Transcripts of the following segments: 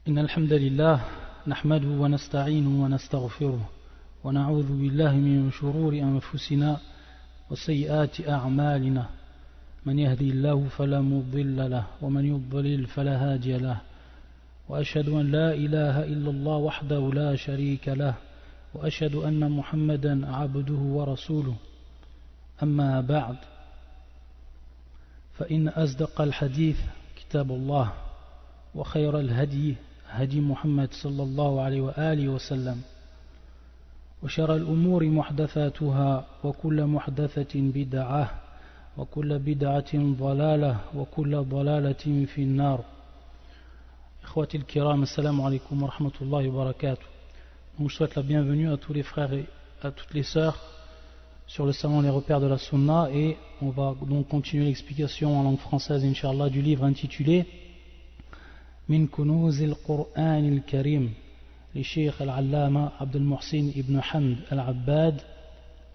إن الحمد لله نحمده ونستعينه ونستغفره ونعوذ بالله من شرور أنفسنا وسيئات أعمالنا من يهدي الله فلا مضل له ومن يضلل فلا هادي له وأشهد أن لا إله إلا الله وحده لا شريك له وأشهد أن محمدا عبده ورسوله أما بعد فإن أصدق الحديث كتاب الله وخير الهدي هدي محمد صلى الله عليه وآله وسلم وشر الأمور محدثاتها وكل محدثة بدعة وكل بدعة ضلالة وكل ضلالة في النار. إخواتي الكرام, assalamu alaikum wa rahmatullahi wa barakatuh. Donc je souhaite la bienvenue à tous les frères et à toutes les sœurs sur le salon Les Repères de la Sunna, et on va donc continuer l'explication en langue française Inch'Allah du livre intitulé Min Kunuz al-Qur'an al-Karim les Cheikh al-Allama Abdul Muhsin ibn Hamd al-Abbad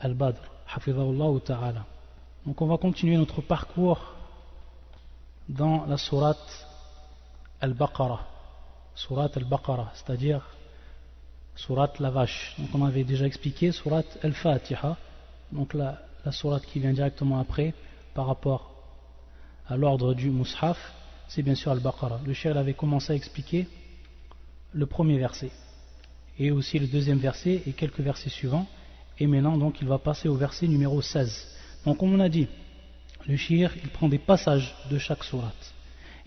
al-Badr hafidhahullah ta'ala. Donc on va continuer notre parcours dans la sourate al-Baqarah, sourate al-Baqarah, c'est-à-dire sourate la vache. Donc on avait déjà expliqué sourate al-Fatiha, donc la sourate qui vient directement après par rapport à l'ordre du Mus'haf, c'est bien sûr al-Baqarah. Le cheikh avait commencé à expliquer le premier verset et aussi le deuxième verset et quelques versets suivants, et maintenant donc il va passer au verset numéro 16. Donc comme on a dit, le cheikh il prend des passages de chaque sourate,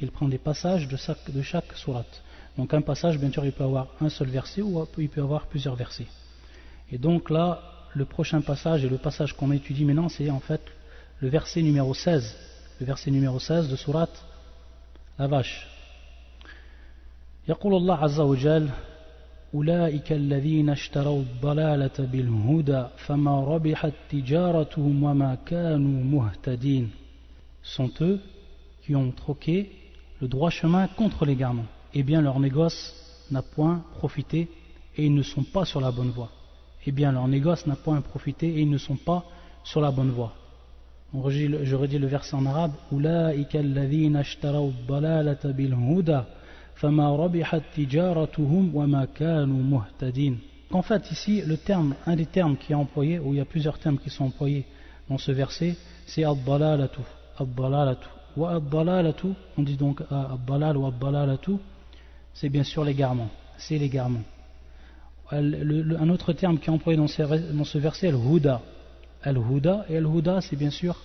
il prend des passages de chaque sourate. Donc un passage, bien sûr, il peut avoir un seul verset ou il peut avoir plusieurs versets. Et donc là, le prochain passage et le passage qu'on étudie maintenant, c'est en fait le verset numéro 16, le verset numéro 16 de sourate la vache. يقول الله عز وجل أولئك الذين اشتروا الضلالة بالهدى فما ربحت تجارتهم وما كانوا مهتدين. Sont eux qui ont troqué le droit chemin contre l'égarement, et bien leur négoce n'a point profité et ils ne sont pas sur la bonne voie. Et bien leur négoce n'a point profité et ils ne sont pas sur la bonne voie. Je redis le verset en arabe. أولئك الذين اشتروا الضلالة بالهدى فما ربحت تجارتهم وما كانوا مهتدين. En fait ici le terme, un des termes qui est employé, ou il y a plusieurs termes qui sont employés dans ce verset, c'est ad-dalalatu. Ad-dalalatu. Wa ad-dalalatu, on dit donc ad-dalal ou ad-dalalatu, c'est bien sûr l'égarement, c'est l'égarement. Un autre terme qui est employé dans ce verset, al-huda. Al-huda, et al-huda c'est bien sûr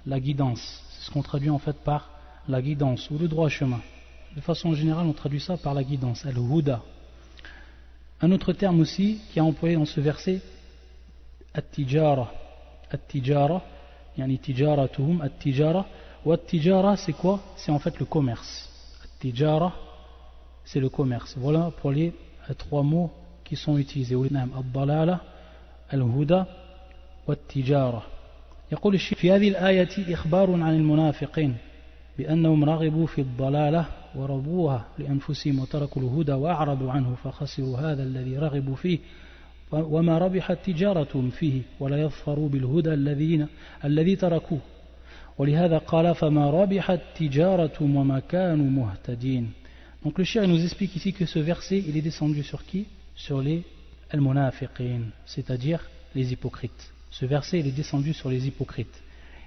la guidance, c'est ce qu'on traduit en fait par la guidance ou le droit chemin. De façon générale on traduit ça par la guidance, al-huda. Un autre terme aussi qui est employé dans ce verset, at-tijara. At-tijara, yani tijaratuhum, at-tijara. Ou at-tijara c'est quoi? C'est en fait le commerce. At-tijara c'est le commerce. Voilà pour les trois mots qui sont utilisés. Ad-dalala, al-huda والتجارة. يقول الشيخ في هذه الآية إخبار عن المنافقين بأنهم رغبوا في الضلالة ورضوها لأنفسهم وتركوا الهدى وأعرضوا عنه فخسروا هذا الذي رغبوا فيه وما ربحت تجارتهم فيه ولا يظفروا بالهدى الذي تركوه ولهذا قال فما ربحت تجارتهم وما كانوا مهتدين. Donc le cheikh nous explique ici que ce verset il est descendu sur qui? Sur les al-munafiqin, c'est-à-dire les hypocrites. Ce verset il est descendu sur les hypocrites.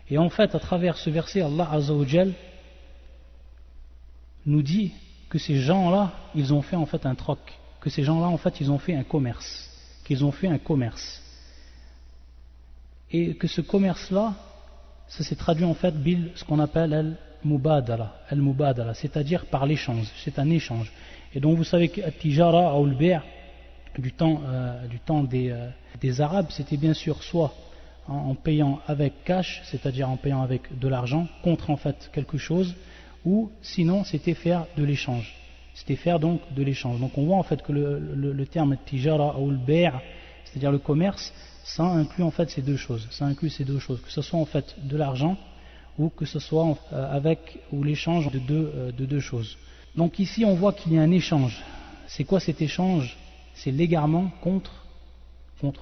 Et en fait, à travers ce verset, Allah Azza wa Jal nous dit que ces gens-là, ils ont fait en fait un troc, que ces gens-là, en fait, ils ont fait un commerce, qu'ils ont fait un commerce. Et que ce commerce-là, ça s'est traduit en fait bil, ce qu'on appelle al-mubadala, c'est-à-dire par l'échange, c'est un échange. Et donc vous savez que at-tijara ou al-bay' du temps des Arabes, c'était bien sûr soit en payant avec cash, c'est-à-dire en payant avec de l'argent contre en fait quelque chose, ou sinon c'était faire de l'échange. C'était faire donc de l'échange. Donc on voit en fait que le terme tijara ou al-bay', c'est-à-dire le commerce, ça inclut en fait ces deux choses. Ça inclut ces deux choses, que ce soit en fait de l'argent ou que ce soit avec ou l'échange de deux choses. Donc ici on voit qu'il y a un échange. C'est quoi cet échange? C'est l'égarement contre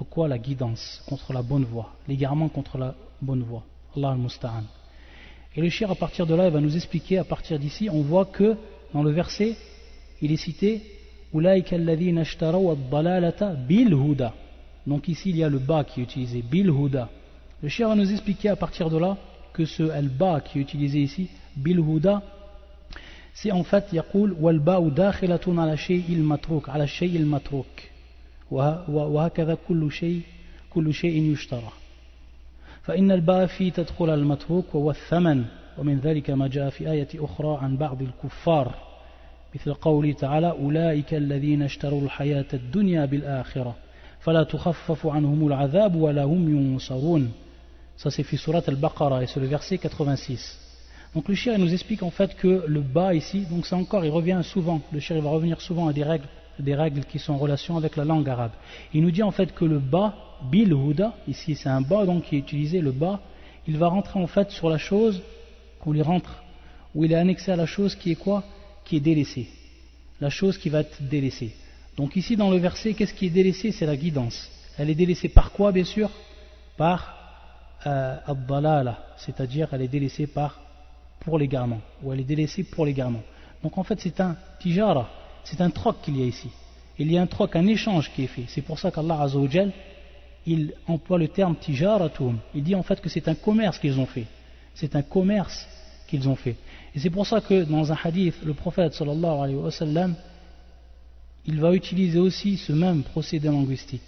quoi? La guidance, contre la bonne voie. L'égarement contre la bonne voie. Allah al-Musta'an. Et le cheikh à partir de là, il va nous expliquer, à partir d'ici, on voit que dans le verset, il est cité Ulaika alladhina ishtaraw ad-dalalata bil huda. Donc ici il y a le ba qui est utilisé, bil huda. Le cheikh va nous expliquer à partir de là que ce al-ba qui est utilisé ici, bil huda, c'est en fait يقول والباء داخلة على شيء المتروك على الشيء المتروك وهكذا كل شيء يشترى فإن الباء في تدخل على المتروك وهو الثمن ومن ذلك ما جاء في آية أخرى عن بعض الكفار مثل قوله تعالى أولئك الذين اشتروا الحياة الدنيا بالآخرة فلا تخفف عنهم العذاب ولا هم ينصرون. Ça c'est في سورة البقرة et c'est le verset 86. Donc le shir nous explique en fait que le ba ici, donc ça encore il revient souvent, le shir va revenir souvent à des règles qui sont en relation avec la langue arabe. Il nous dit en fait que le ba, bil huda, ici c'est un ba donc qui est utilisé, le ba, il va rentrer en fait sur la chose qu'on y rentre, où il est annexé à la chose qui est quoi? Qui est délaissée. La chose qui va être délaissée. Donc ici dans le verset, qu'est-ce qui est délaissé? C'est la guidance. Elle est délaissée par quoi bien sûr? Par ad-dalala, c'est-à-dire elle est délaissée pour l'égarement, ou elle est délaissée pour l'égarement. Donc en fait c'est un tijara, c'est un troc qu'il y a ici. Il y a un troc, un échange qui est fait. C'est pour ça qu'Allah Azza wa Jal, il emploie le terme tijaratum. Il dit en fait que c'est un commerce qu'ils ont fait. C'est un commerce qu'ils ont fait. Et c'est pour ça que dans un hadith, le prophète sallallahu alayhi wa sallam, il va utiliser aussi ce même procédé linguistique.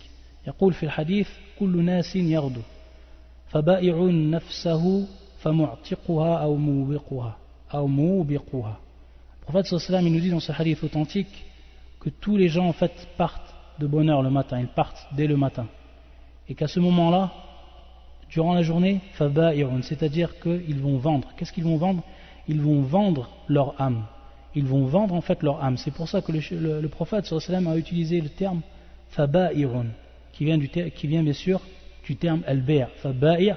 يقول في الحديث كل ناس يغدو فبائع نفسه فمعتقها أو موبقها أو موبقها. Le prophète sallallahu alayhi wa sallam, il nous dit dans ce hadith authentique que tous les gens en fait partent de bonne heure le matin, ils partent dès le matin. Et qu'à ce moment-là, durant la journée, فبائع, c'est-à-dire qu'ils vont vendre. Qu'est-ce qu'ils vont vendre? Ils vont vendre leur âme. Ils vont vendre en fait leur âme. C'est pour ça que le prophète sallallahu alayhi wa sallam a utilisé le terme faba'irun, qui vient bien sûr du terme al-bay', faba'i'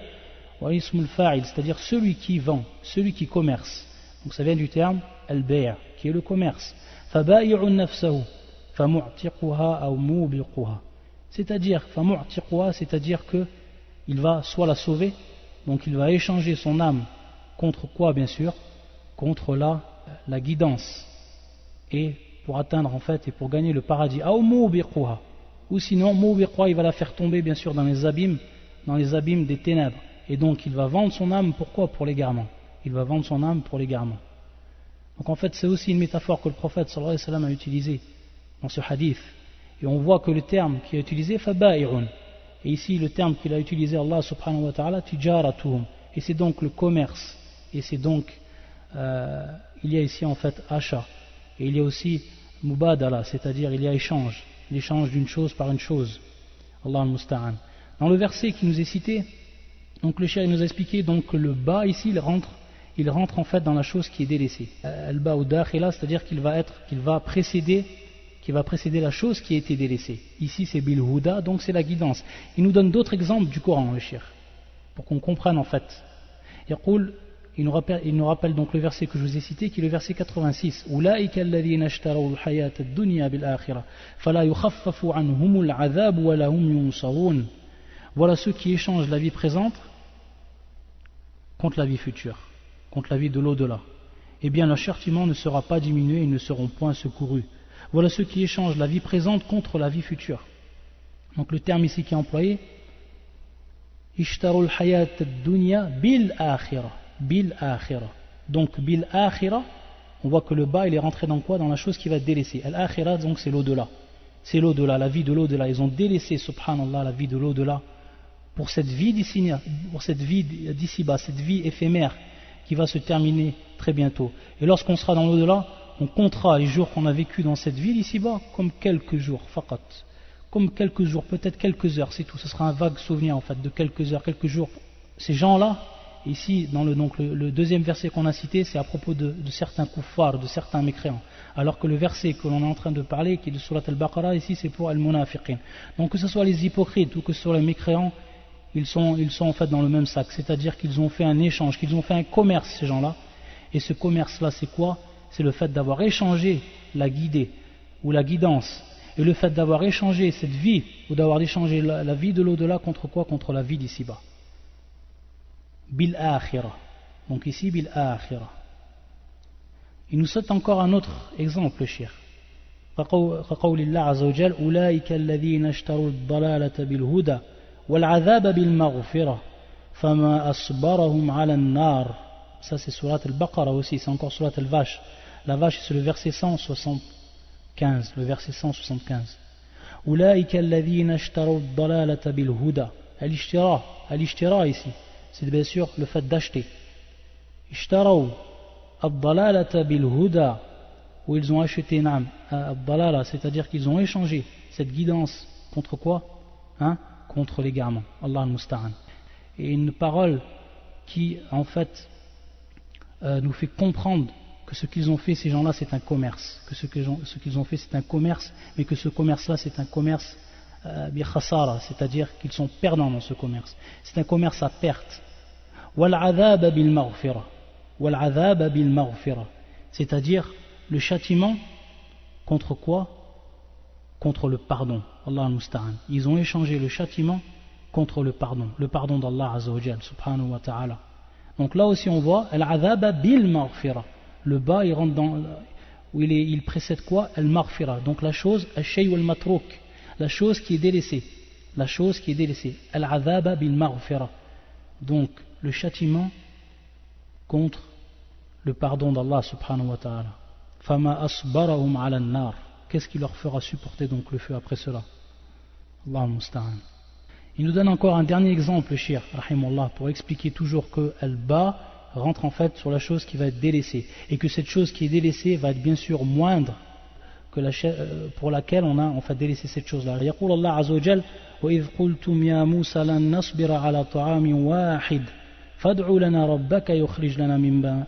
wa ism al-fa'il, c'est-à-dire celui qui vend, celui qui commerce. Donc ça vient du terme al-bay', qui est le commerce. Faba'i'un nafsahu famu'tiquha aw mubiquha. C'est-à-dire famu'tiquha, c'est-à-dire que il va soit la sauver, donc il va échanger son âme contre quoi bien sûr? Contre la guidance, et pour atteindre en fait et pour gagner le paradis, ou sinon il va la faire tomber bien sûr dans les abîmes des ténèbres, et donc il va vendre son âme. Pourquoi? Pour l'égarement. Il va vendre son âme pour l'égarement. Donc en fait c'est aussi une métaphore que le prophète sallallahu alayhi wa sallam a utilisée dans ce hadith, et on voit que le terme qui est utilisé faba'irun, et ici le terme qu'il a utilisé Allah subhanahu wa ta'ala tijaratuhum, et c'est donc le commerce, et c'est donc il y a ici en fait achat, et il y a aussi mubadala, c'est-à-dire il y a l'échange d'une chose par une chose. Allah al-Musta'an. Dans le verset qui nous est cité, donc le cheikh nous a expliqué donc que le ba ici il rentre en fait dans la chose qui est délaissée. Al-ba ou dakhila, c'est-à-dire qu'il va précéder la chose qui a été délaissée. Ici c'est bil huda, donc c'est la guidance. Il nous donne d'autres exemples du Coran, le cheikh, pour qu'on comprenne en fait. Il nous rappelle donc le verset que je vous ai cité, qui est le verset 86. Ulaika alladhina ishtaraw al-hayata ad-dunya bil-akhirah fala yukhaffafu anhum al-'adhab wa la hum yunsarun. Voilà ceux qui échangent la vie présente contre la vie future, contre la vie de l'au-delà. Eh bien, leur châtiment ne sera pas diminué, ils ne seront point secourus. Voilà ceux qui échangent la vie présente contre la vie future. Donc le terme ici qui est employé, ishtaru al-hayata ad-dunya bil-akhirah. Bil akhira. Donc bil akhira, on voit que le bas il est rentré dans quoi? Dans la chose qui va être délaissée. Al akhira, donc c'est l'au-delà. C'est l'au-delà, la vie de l'au-delà. Ils ont délaissé, subhanallah, la vie de l'au-delà pour cette vie d'ici-bas, cette vie éphémère qui va se terminer très bientôt. Et lorsqu'on sera dans l'au-delà, on comptera les jours qu'on a vécu dans cette vie d'ici-bas comme quelques jours, faqat. Comme quelques jours, peut-être quelques heures, c'est tout. Ce sera un vague souvenir en fait de quelques heures, quelques jours. Ces gens-là, ici, dans le deuxième verset qu'on a cité, c'est à propos de certains kuffars, de certains mécréants. Alors que le verset que l'on est en train de parler, qui est de Surat al-Baqarah, ici c'est pour al-munafiqin. Donc que ce soit les hypocrites ou que ce soit les mécréants, ils sont en fait dans le même sac. C'est-à-dire qu'ils ont fait un échange, qu'ils ont fait un commerce, ces gens-là. Et ce commerce-là, c'est quoi? C'est le fait d'avoir échangé la guidée ou la guidance. Et le fait d'avoir échangé cette vie, ou d'avoir échangé la vie de l'au-delà contre quoi? Contre la vie d'ici-bas. Bil akhira. Donc ici bil akhira. Il nous saute encore un autre exemple, cher. كقول الله عز وجل أولئك الذين اشتروا الضلالة بالهدى والعذاب بالمغفرة فما أصبرهم على النار. Ça c'est surat al-Baqarah aussi, c'est encore surat al-Vache. La vache c'est le verset 175, le verset 175. أولئك الذين اشتروا الضلالة بالهدى. Al-ishtira ici, c'est bien sûr le fait d'acheter. اشتروا الضلالة بالهدى, où ils ont acheté الضلالة, c'est-à-dire qu'ils ont échangé cette guidance contre quoi, contre l'égarement. Allah al-Musta'an. Et une parole qui en fait nous fait comprendre que ce qu'ils ont fait, ces gens-là, c'est un commerce, que ce qu'ils ont fait, c'est un commerce, mais que ce commerce-là, c'est un commerce bi khasara, c'est-à-dire qu'ils sont perdants dans ce commerce. C'est un commerce à perte. Wal-'adhab bil-maghfira, wal-'adhab bil-maghfira, c'est-à-dire le châtiment contre quoi? Contre le pardon. Allah al-Musta'an. Ils ont échangé le châtiment contre le pardon d'Allah Azza wa Jal, subhanahu wa ta'ala. Donc là aussi on voit al-'adhab bil-maghfira. Le bas il rentre dans, où il précède quoi? Al-maghfira. Donc la chose, al-shay wal-matrouk, la chose qui est délaissée. La chose qui est délaissée. Al-'adhab bil-maghfira. Donc le châtiment contre le pardon d'Allah subhanahu wa ta'ala. Fama asbarahum ala an-nar. Qu'est-ce qui leur fera supporter donc le feu après cela? Allah al-Musta'an. Il nous donne encore un dernier exemple, le shir, rahimullah, pour expliquer toujours que al-ba rentre en fait sur la chose qui va être délaissée, et que cette chose qui est délaissée va être bien sûr moindre que pour laquelle on a en fait délaissé cette chose-là. يقول الله عز وجل وإذ قلتم يا موسى لن نصبر على طعام واحد فادع لنا ربك يخرج لنا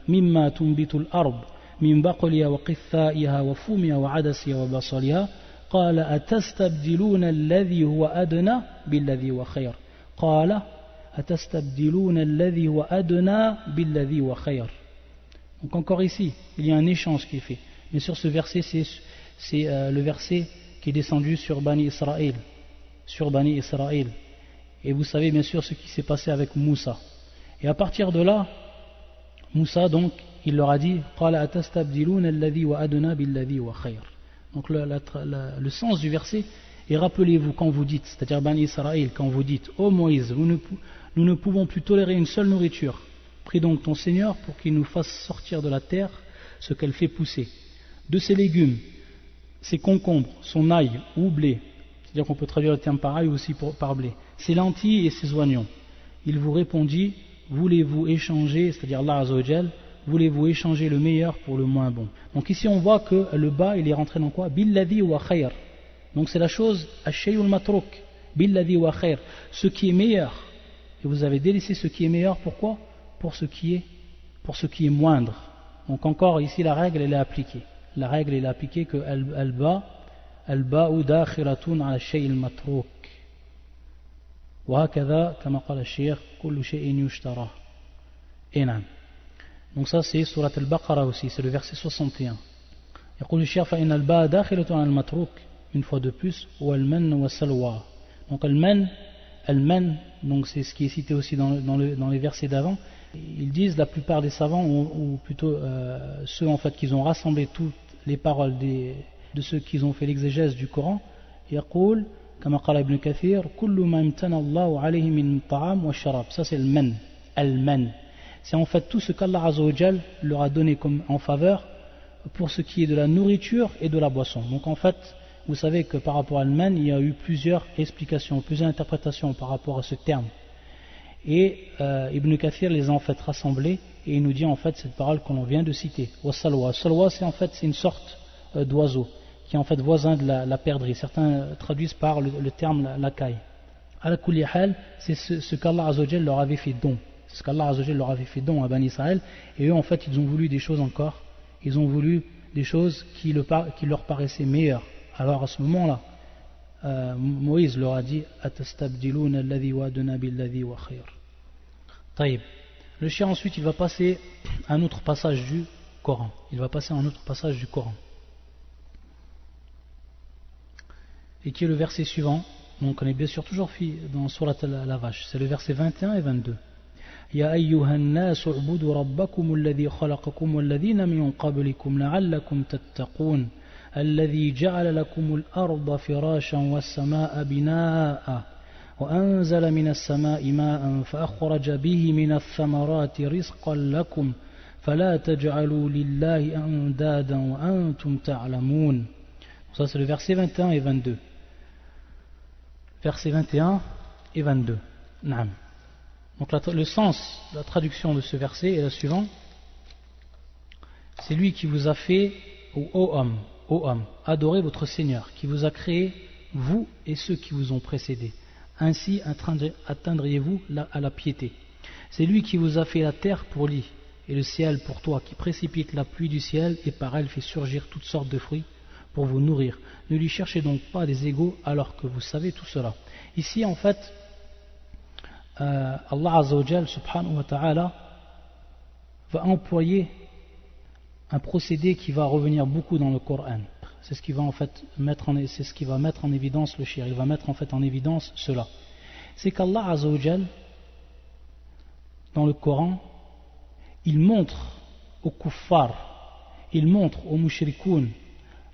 مما تنبت الأرض من بقلها وقثائها وفومها وعدسها وبصلها قال أتستبدلون الذي هو أدنى بالذي هو خير قال أتستبدلون الذي هو أدنى بالذي هو خير. Donc encore ici, il y a un échange qui est fait. Mais sur ce verset, c'est le verset qui est descendu sur Bani Israël. Sur Bani Israël. Et vous savez bien sûr ce qui s'est passé avec Moussa. Et à partir de là, Moussa donc, il leur a dit قال أتستبدلون الذي هو أدنى بالذي هو خير. Donc le sens du verset, et rappelez-vous quand vous dites, c'est-à-dire Bani Israël, quand vous dites ô Moïse, nous ne pouvons plus tolérer une seule nourriture, prie donc ton Seigneur pour qu'il nous fasse sortir de la terre ce qu'elle fait pousser, de ses légumes, ses concombres, son ail ou blé, c'est-à-dire qu'on peut traduire le terme par ail aussi par blé, ses lentilles et ses oignons. Il vous répondit, voulez-vous échanger, c'est-à-dire Allah Azza wa Jal, voulez-vous échanger le meilleur pour le moins bon? Donc ici on voit que le bas il est rentré dans quoi? Billadhi wa khayr. Donc c'est la chose ash-shay'ul matrouk, billadhi wa khayr, ce qui est meilleur. Et vous avez délaissé ce qui est meilleur, pourquoi? Pour ce qui est moindre. Donc encore ici la règle elle est appliquée. La règle elle est appliquée que al-ba'u dakhiratun ala ash-shay'il matrouk. Wa hakadha kama qala ash-shaykh kullu shay'in yushtara. Inam. Donc ça c'est surat al-Baqarah aussi, c'est le verset 61. يقول الشيخ فإن الباء داخلة على المتروك, une fois de plus, والمن والسلوى. Donc al-man, donc c'est ce qui est cité aussi dans les versets d'avant. Ils disent, la plupart des savants, ou plutôt ceux en fait qui ont rassemblé toutes les paroles de ceux qui ont fait l'exégèse du Coran, يقول كما قال ابن كثير كل ما امتنى الله عليه من طعام والشراب. Ça c'est al-man, al-man. C'est en fait tout ce qu'Allah Azza wa Jal leur a donné comme en faveur pour ce qui est de la nourriture et de la boisson. Donc en fait, vous savez que par rapport à al-man, il y a eu plusieurs explications, plusieurs interprétations par rapport à ce terme. Et Ibn Kathir les a en fait rassemblés et il nous dit en fait cette parole qu'on vient de citer. Salwa. Salwa c'est en fait une sorte d'oiseau qui est en fait voisin de la perdrix. Certains traduisent par le terme la caille. Ala kulli hal, c'est ce qu'Allah Azza wa Jal leur avait fait don. C'est ce qu'Allah Azza wa Jal leur avait fait don à Bani Israël, et eux en fait ils ont voulu des choses encore, ils ont voulu des choses qui leur paraissaient meilleures. Alors à ce moment-là, Moïse leur a dit Atastabdiluna alladhi wa adna billadhi wa khayr. Taïb. Le chien ensuite il va passer à un autre passage du Coran. Et qui est le verset suivant. Donc on est bien sûr toujours dans Surat al-Vache. C'est le verset 21 et 22. يا أيها الناس اعبدوا ربكم الذي خلقكم والذين من قبلكم لعلكم تتقون الذي جعل لكم الأرض فراشا والسماء بناء وأنزل من السماء ماء فأخرج به من الثمرات رزقا لكم فلا تجعلوا لله أندادا وأنتم تعلمون. Ça c'est le verset 21 et 22. Versets 21 et 22. Naam. Donc le sens, la traduction de ce verset est la suivante. C'est lui qui vous a fait, ô homme, adorez votre Seigneur, qui vous a créé, vous et ceux qui vous ont précédés. Ainsi atteindriez-vous à la piété. C'est lui qui vous a fait la terre pour lit et le ciel pour toi, qui précipite la pluie du ciel et par elle fait surgir toutes sortes de fruits pour vous nourrir. Ne lui cherchez donc pas des égaux alors que vous savez tout cela. Ici en fait, Allah Azza wa Jal subhanahu wa ta'ala va employer un procédé qui va revenir beaucoup dans le Coran. C'est ce qui va en fait mettre en évidence le shir. Il va mettre en fait en évidence cela. C'est qu'Allah Azza wa Jal, dans le Coran, il montre aux kuffar, il montre aux mushrikoun,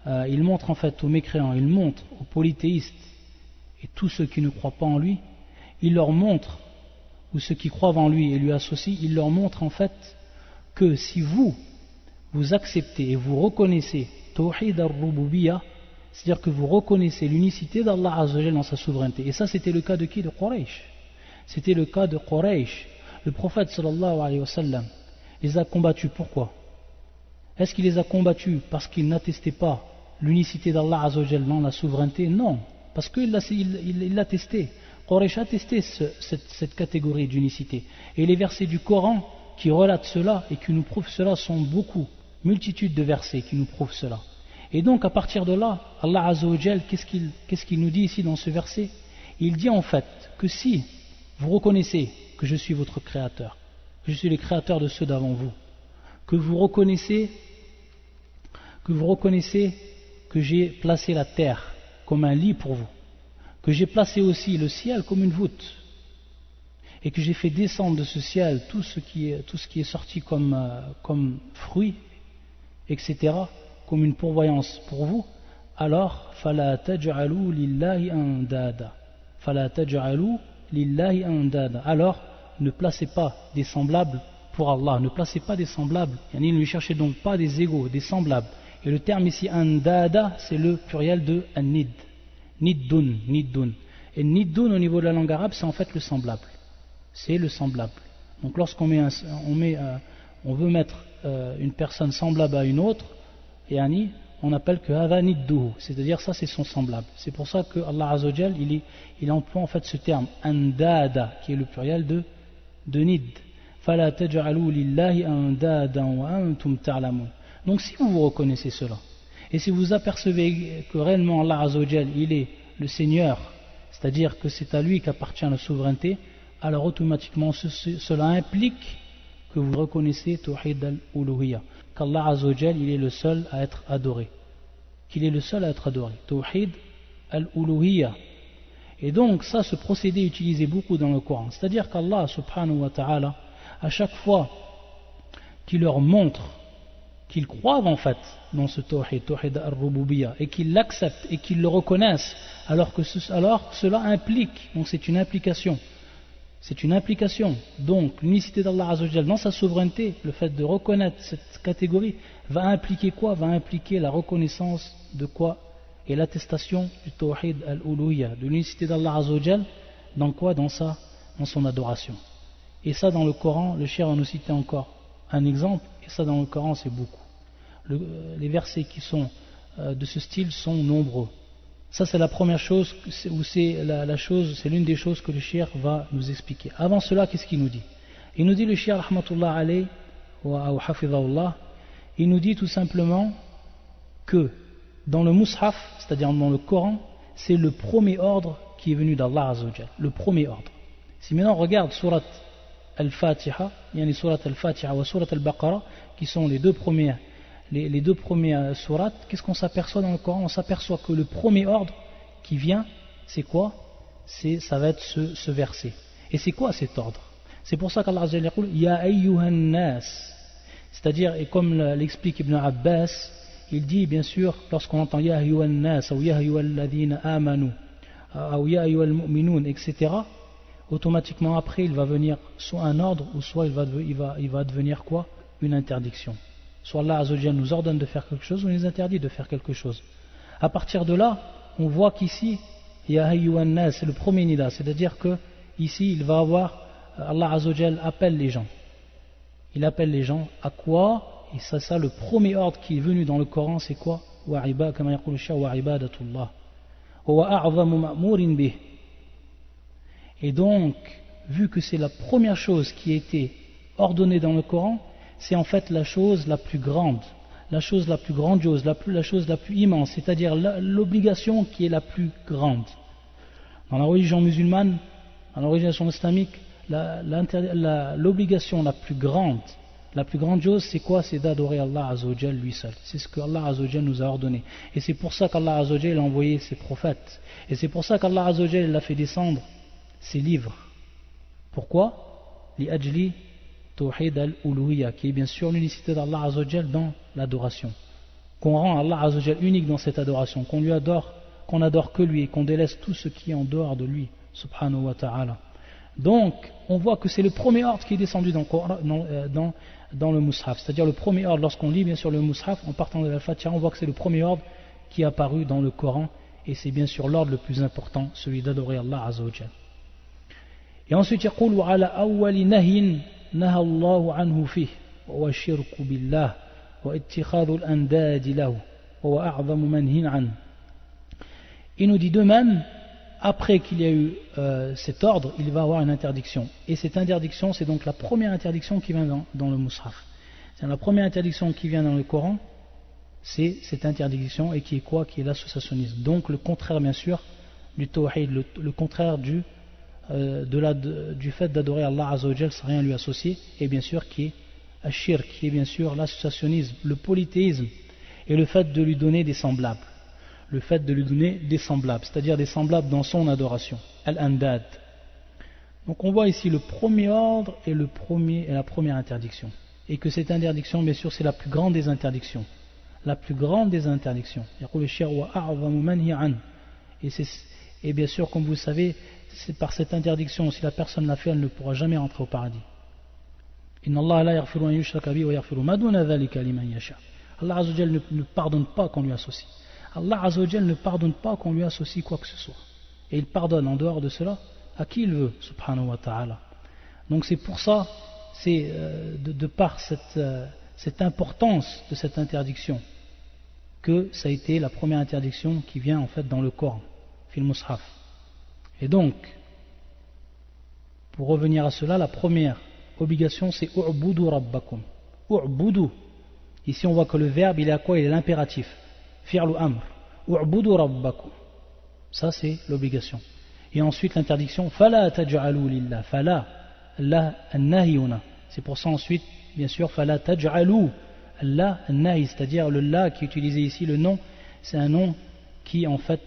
il montre en fait aux mécréants, il montre aux polythéistes et tous ceux qui ne croient pas en lui, il leur montre, ou ceux qui croient en lui et lui associent, il leur montre en fait que si vous acceptez et vous reconnaissez Tawhid al-Rububiyyah, c'est-à-dire que vous reconnaissez l'unicité d'Allah Azza wa Jal dans sa souveraineté. Et ça c'était le cas de qui? De Quraysh. C'était le cas de Quraysh. Le prophète sallallahu alayhi wa sallam les a combattus. Pourquoi? Est-ce qu'il les a combattus parce qu'ils n'attestaient pas l'unicité d'Allah Azza wa Jal dans la souveraineté? Non, parce qu'il l'a testé. Quraysh a testé cette catégorie d'unicité. Et les versets du Coran qui relatent cela et qui nous prouvent cela sont beaucoup, multitude de versets qui nous prouvent cela. Et donc à partir de là, Allah Azza wa Jal, qu'est-ce qu'il nous dit ici dans ce verset? Il dit en fait que si vous reconnaissez que je suis votre créateur, que je suis le créateur de ceux d'avant vous, que vous reconnaissez que j'ai placé la terre comme un lit pour vous, que j'ai placé aussi le ciel comme une voûte, et que j'ai fait descendre de ce ciel tout ce qui est sorti comme fruit, etc., comme une pourvoyance pour vous, alors فَلَا تَجْعَلُوا لِلَّهِ أَنْدَادًا فَلَا تَجْعَلُوا لِلَّهِ أَنْدَادًا. Alors ne placez pas des semblables pour Allah, ne placez pas des semblables, ne lui cherchez donc pas des égaux, des semblables. Et le terme ici andada, c'est le pluriel de an-nid, niddun. Et niddun au niveau de la langue arabe, c'est en fait le semblable, c'est le semblable. Donc lorsqu'on on veut mettre une personne semblable à une autre, on appelle que hada nidduhu, c'est-à-dire ça c'est son semblable. C'est pour ça que Allah Azza wa Jal, il emploie en fait ce terme andada, qui est le pluriel de nid. Fala taj'alû lillahi andadan wa antum ta'lamun. Donc si vous reconnaissez cela, et si vous apercevez que réellement Allah Azza wa Jal, il est le Seigneur, c'est-à-dire que c'est à lui qu'appartient la souveraineté, alors automatiquement cela implique que vous reconnaissez Tawhid al-Uluhiyya, qu'Allah Azza wa Jal, il est le seul à être adoré, Tawhid al-Uluhiyya. Et donc ça, ce procédé est utilisé beaucoup dans le Coran, c'est-à-dire qu'Allah subhanahu wa ta'ala, à chaque fois qu'il leur montre qu'ils croient en fait dans ce Tawhid al-Rububiyyah, et qu'ils l'acceptent et qu'ils le reconnaissent, alors cela implique, donc c'est une implication. Donc l'unicité d'Allah Azza wa Jal dans sa souveraineté, le fait de reconnaître cette catégorie, va impliquer quoi? Va impliquer la reconnaissance de quoi? Et l'attestation du Tawhid al-Uluhiyya, de l'unicité d'Allah Azza wa Jal, dans quoi? Dans son adoration. Et ça dans le Coran, le cheikh va nous citer encore un exemple, et ça dans le Coran c'est beaucoup. Les versets qui sont de ce style sont nombreux. Ça c'est la première chose, c'est l'une des choses que le cheikh va nous expliquer. Avant cela, qu'est-ce qu'il nous dit? Il nous dit, le cheikh rahmatullah alayhi wa hafidhahullah, il nous dit tout simplement que dans le Mus'haf, c'est-à-dire dans le Coran, c'est le premier ordre qui est venu d'Allah Azza wa Jal, le premier ordre. Si maintenant on regarde surat al-Fatiha, surat al-Fatiha ou surat al-Baqarah, qui sont les deux premières sourates, qu'est-ce qu'on s'aperçoit dans le Coran? On s'aperçoit que le premier ordre qui vient, c'est quoi? Ça va être ce verset. Et c'est quoi cet ordre? C'est pour ça qu'Allah Azza wa Jal dit Ya ayyuhan nas, c'est-à-dire, et comme l'explique Ibn Abbas, il dit bien sûr, lorsqu'on entend Ya ayyuhan nas ou Ya ayyuhal ladhina amanu ou Ya ayyuhal mu'minun, etc., automatiquement après il va venir soit un ordre ou soit il va devenir quoi? Une interdiction. Soit Allah Azza wa Jalla nous ordonne de faire quelque chose ou il nous interdit de faire quelque chose. À partir de là, on voit qu'ici, Ya ayyuhan nas, c'est le premier nida, c'est-à-dire que ici il va avoir, Allah Azza wa Jalla appelle les gens. Il appelle les gens à quoi? Et ça, le premier ordre qui est venu dans le Coran, c'est quoi? Kama yaqulu ash-shaykh wa ibadatullah. Wa a'zamu ma'murin bih. Et donc, vu que c'est la première chose qui a été ordonnée dans le Coran, c'est en fait la chose la plus grande, la chose la plus grandiose, la chose la plus immense, c'est-à-dire l'obligation qui est la plus grande. Dans la religion musulmane, dans la religion islamique, l'obligation la plus grandiose, c'est quoi? C'est d'adorer Allah Azza wa Jal lui seul. C'est ce que Allah Azza wa Jal nous a ordonné. Et c'est pour ça qu'Allah Azza wa Jal a envoyé ses prophètes. Et c'est pour ça qu'Allah Azza wa Jal a fait descendre ses livres. Pourquoi? Li ajli tawhid al-uluhiyya, qui est bien sûr l'unicité d'Allah Azza wa Jal dans l'adoration. Qu'on rend Allah Azza wa Jal unique dans cette adoration, qu'on lui adore, qu'on adore que lui et qu'on délaisse tout ce qui est en dehors de lui, subhanahu wa ta'ala. Donc, on voit que c'est le premier ordre qui est descendu dans le Mus'haf, c'est-à-dire le premier ordre, lorsqu'on lit bien sûr le Mus'haf, en partant de l'Al-Fatiha, on voit que c'est le premier ordre qui est apparu dans le Coran, et c'est bien sûr l'ordre le plus important, celui d'adorer Allah Azza wa Jal. Et ensuite, يقول وعلى أول نهي نهى الله عنه فيه وهو الشرك بالله واتخاذ الأنداد له وهو أعظم منهي عنه. Il nous dit de même, après qu'il y a eu cet ordre, il va y avoir une interdiction. Et cette interdiction, c'est donc la première interdiction qui vient dans le Mus'haf. C'est la première interdiction qui vient dans le Coran, c'est cette interdiction, et qui est quoi? Qui est l'associationnisme. Donc le contraire, bien sûr, du tawhid, le contraire du fait d'adorer Allah Azza wa Jal sans rien lui associer, et bien sûr qui est ashirk, qui est bien sûr l'associationnisme, le polythéisme, et le fait de lui donner des semblables. Le fait de lui donner des semblables, c'est-à-dire des semblables dans son adoration, al-andad. Donc on voit ici le premier ordre et la première interdiction, et que cette interdiction, bien sûr, c'est la plus grande des interdictions, la plus grande des interdictions. Et bien sûr, comme vous le savez, c'est par cette interdiction, si la personne l'a fait, elle ne pourra jamais rentrer au paradis. Inna Allah la yaghfiru an yushraka bihi wa yaghfiru ma duna dhalika liman yasha. Allah Azza wa Jalla ne pardonne pas qu'on lui associe. Allah Azza wa Jalla ne pardonne pas qu'on lui associe quoi que ce soit. Et il pardonne en dehors de cela à qui il veut, subhanahu wa ta'ala. Donc c'est pour ça, c'est de par cette importance de cette interdiction, que ça a été la première interdiction qui vient en fait dans le Coran, fil Mus'haf. Et donc, pour revenir à cela, la première obligation c'est u'budu rabbakum. U'budu. Ici on voit que le verbe il est à quoi? Il est l'impératif. Fi'lu amr. U'budu rabbakum. Ça c'est l'obligation. Et ensuite l'interdiction. Fala taj'alu lillah. Fala. Allah an-nahiyuna. C'est pour ça ensuite, bien sûr, fala taj'alu. Allah an-nahi. C'est-à-dire le la qui est utilisé ici, le nom, c'est un nom qui en fait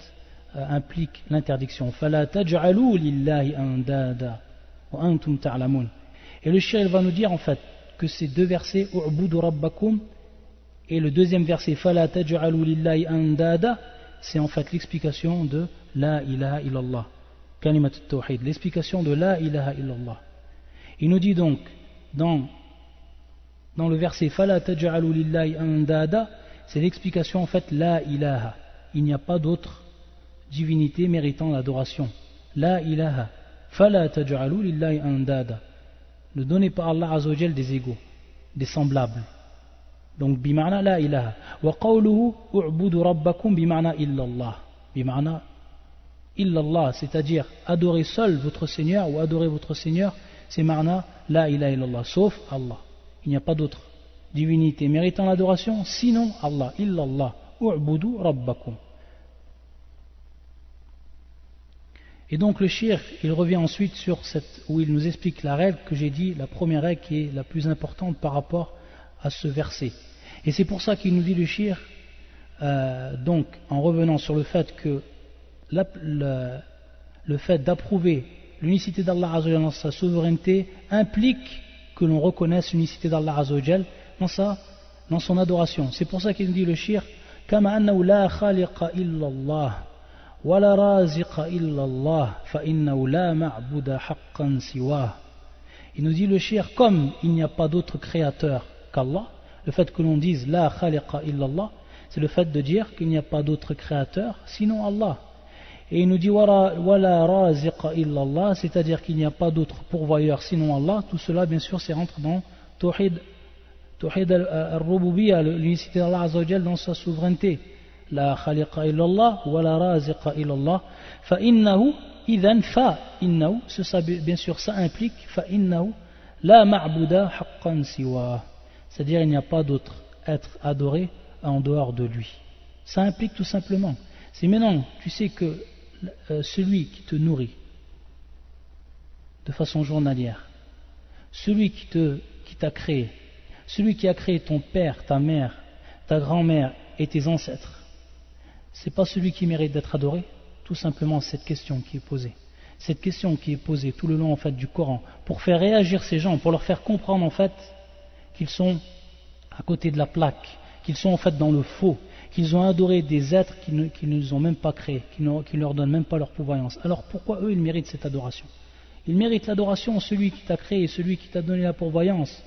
implique l'interdiction. Fala taj'alu lillahi andada wa antum ta'lamun. Et le shir va nous dire en fait que ces deux versets, u'budu rabbakum, et le deuxième verset, fala taj'alu lillahi andada, c'est en fait l'explication de la ilaha illallah, kalimat at-tawhid, l'explication de la ilaha illallah. Il nous dit donc dans le verset fala taj'alu lillahi andada, c'est l'explication en fait la ilaha, il n'y a pas d'autre divinité méritant l'adoration. La ilaha, fala taj'alu lillahi andada. Ne donnez pas à Allah Azza wa Jal des égaux, des semblables. Donc bima'na la ilaha. Wa qawluhu u'budu rabbakum bima'na illallah. Bima'na illallah, c'est-à-dire adorer seul votre Seigneur ou adorer votre Seigneur, c'est ma'na la ilaha illallah, sauf Allah. Il n'y a pas d'autre divinité méritant l'adoration sinon Allah. Illallah. U'budu rabbakum. Et donc le shir, il revient ensuite sur où il nous explique la règle que j'ai dit, la première règle qui est la plus importante par rapport à ce verset. Et c'est pour ça qu'il nous dit le shir, donc en revenant sur le fait que le fait d'approuver l'unicité d'Allah Azza wa Jalla dans sa souveraineté implique que l'on reconnaisse l'unicité d'Allah Azza wa Jalla dans son adoration. C'est pour ça qu'il nous dit le shirk, كما أنه لا خالق إلا الله ولا رازق إلا الله فإنه لا معبود حقا سواه. Il nous dit le shirk, comme il n'y a pas d'autre créateur qu'Allah, le fait que l'on dise la khaliqa illallah, c'est le fait de dire qu'il n'y a pas d'autre créateur sinon Allah. Et il nous dit wala raziqa illallah, c'est-à-dire qu'il n'y a pas d'autre pourvoyeur sinon Allah. Tout cela, bien sûr, c'est rentre dans Tawhid al-Rububiyya, l'unicité d'Allah Azza wa Jal dans sa souveraineté. La khaliqa illallah wala raziqa illallah fa innahu idhan fa innahu, bien sûr ça implique fa innahu la ma'buda haqqan siwa, c'est-à-dire il n'y a pas d'autre être adoré en dehors de lui. Ça implique tout simplement, c'est maintenant tu sais que celui qui te nourrit de façon journalière, celui qui t'a créé, celui qui a créé ton père, ta mère, ta grand-mère et tes ancêtres, c'est pas celui qui mérite d'être adoré? Tout simplement cette question qui est posée. Cette question qui est posée tout le long en fait du Coran, pour faire réagir ces gens, pour leur faire comprendre en fait qu'ils sont à côté de la plaque, qu'ils sont en fait dans le faux, qu'ils ont adoré des êtres qui ne nous ont même pas créés, qui ne leur donnent même pas leur pourvoyance. Alors pourquoi eux ils méritent cette adoration? Ils méritent l'adoration, celui qui t'a créé, celui qui t'a donné la pourvoyance,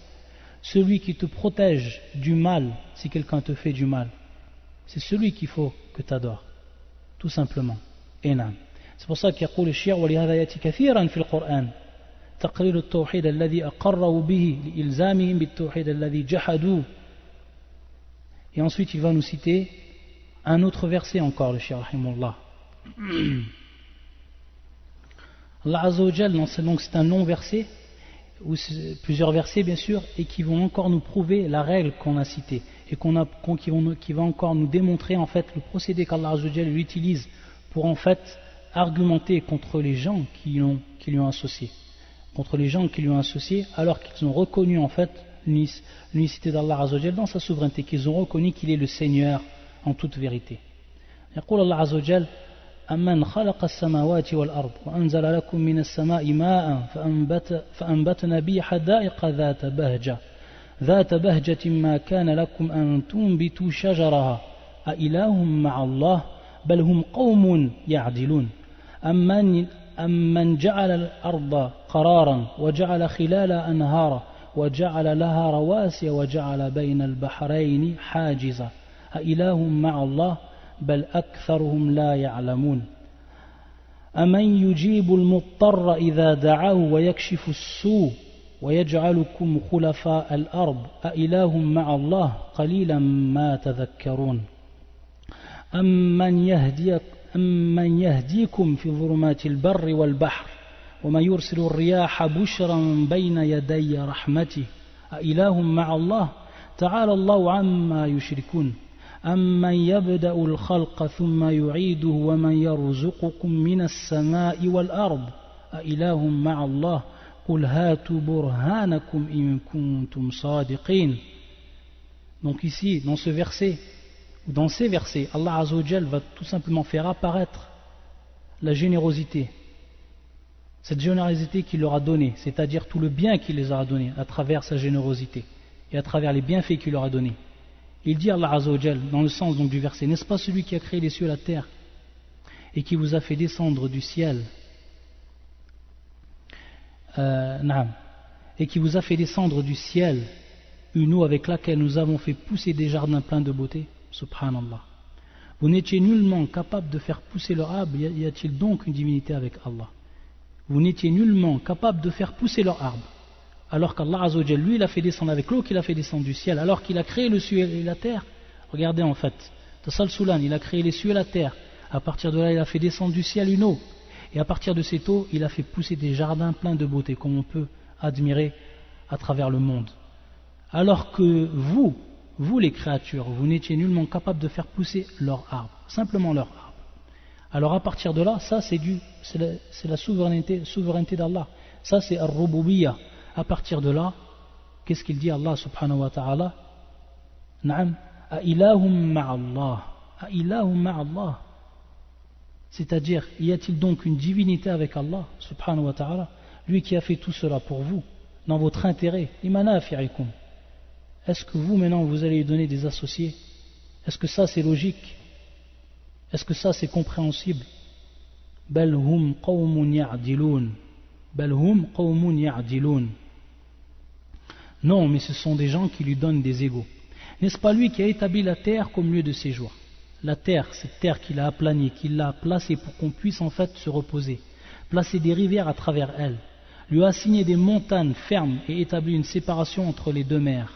celui qui te protège du mal si quelqu'un te fait du mal. C'est celui qu'il faut que tu adores, tout simplement. Et non. C'est pour ça qu'il يقول الشيخ ولهذا يأتي كثيرا في القرآن تقرير التوحيد الذي أقروا به لإلزامهم بالتوحيد الذي جحدوه. Et ensuite il va nous citer un autre verset encore, le Cheikh rahimahullah. Allah Azza wa Jal, donc c'est un long verset, ou plusieurs versets bien sûr, et qui vont encore nous prouver la règle qu'on a citée, et qui va encore nous démontrer en fait le procédé qu'Allah Azza wa Jal utilise pour en fait argumenter contre les gens qui lui ont associé, contre les gens qui lui ont associé, alors qu'ils ont reconnu en fait l'unicité d'Allah Azza wa Jal dans sa souveraineté, qu'ils ont reconnu qu'il est le Seigneur en toute vérité. يقول الله عز وجل أمن خلق السماوات والأرض وأنزل لكم من السماء ماء فأنبتنا به حدائق ذات بهجة ما كان لكم أن تنبتوا شجرها أإله مع الله بل هم قوم يعدلون أمن جعل الأرض قرارا وجعل خلالها أنهارا وجعل لها رواسي وجعل بين البحرين حاجزا أإله مع الله بل أكثرهم لا يعلمون أمن يجيب المضطر إذا دعاه ويكشف السوء ويجعلكم خلفاء الأرض أإله مع الله قليلا ما تذكرون أمن يهديكم في ظلمات البر والبحر ومن يرسل الرياح بشرا بين يدي رحمته أإله مع الله تعالى الله عما يشركون أمن يبدأ الخلق ثم يعيده ومن يرزقكم من السماء والأرض أإله مع الله قل هاتوا برهانكم إن كنتم صادقين. Donc ici, dans ce verset, ou dans ces versets, Allah Azza wa Jal va tout simplement faire apparaître la générosité, cette générosité qu'il leur a donnée, c'est-à-dire tout le bien qu'il les a donné à travers sa générosité et à travers les bienfaits qu'il leur a donnés. Il dit Allah Azza wa Jal, dans le sens donc du verset, n'est-ce pas celui qui a créé les cieux et la terre et qui vous a fait descendre du ciel et qui vous a fait descendre du ciel une eau avec laquelle nous avons fait pousser des jardins pleins de beauté? Subhanallah. Vous n'étiez nullement capable de faire pousser leur arbre, y a-t-il donc une divinité avec Allah? Vous n'étiez nullement capable de faire pousser leur arbre, alors qu'Allah Azza wa Jal, lui, il a fait descendre avec l'eau qu'il a fait descendre du ciel, alors qu'il a créé le ciel et la terre. Regardez en fait, Tassal Soulan, il a créé les cieux et la terre, à partir de là il a fait descendre du ciel une eau, et à partir de cette eau il a fait pousser des jardins pleins de beauté, comme on peut admirer à travers le monde. Alors que vous les créatures, vous n'étiez nullement capable de faire pousser leur arbre, simplement leur arbre. Alors à partir de là, ça c'est la souveraineté d'Allah, ça c'est Ar-Rububiyya. À partir de là, qu'est-ce qu'il dit Allah subhanahu wa ta'ala? Na'am, A'ilahum ma'allah, A'ilahum ma'allah. C'est-à-dire, y a-t-il donc une divinité avec Allah subhanahu wa ta'ala, lui qui a fait tout cela pour vous, dans votre intérêt, imanafi'ikum, est-ce que vous maintenant vous allez lui donner des associés? Est-ce que ça c'est logique? Est-ce que ça c'est compréhensible? Bal hum qawmun ya'dilun. Bal hum qawmun ya'dilun. Non, mais ce sont des gens qui lui donnent des égaux. N'est-ce pas lui qui a établi la terre comme lieu de séjour? La terre, cette terre qu'il a aplanie, qu'il l'a placée pour qu'on puisse en fait se reposer, placer des rivières à travers elle, lui a assigné des montagnes fermes et établi une séparation entre les deux mers.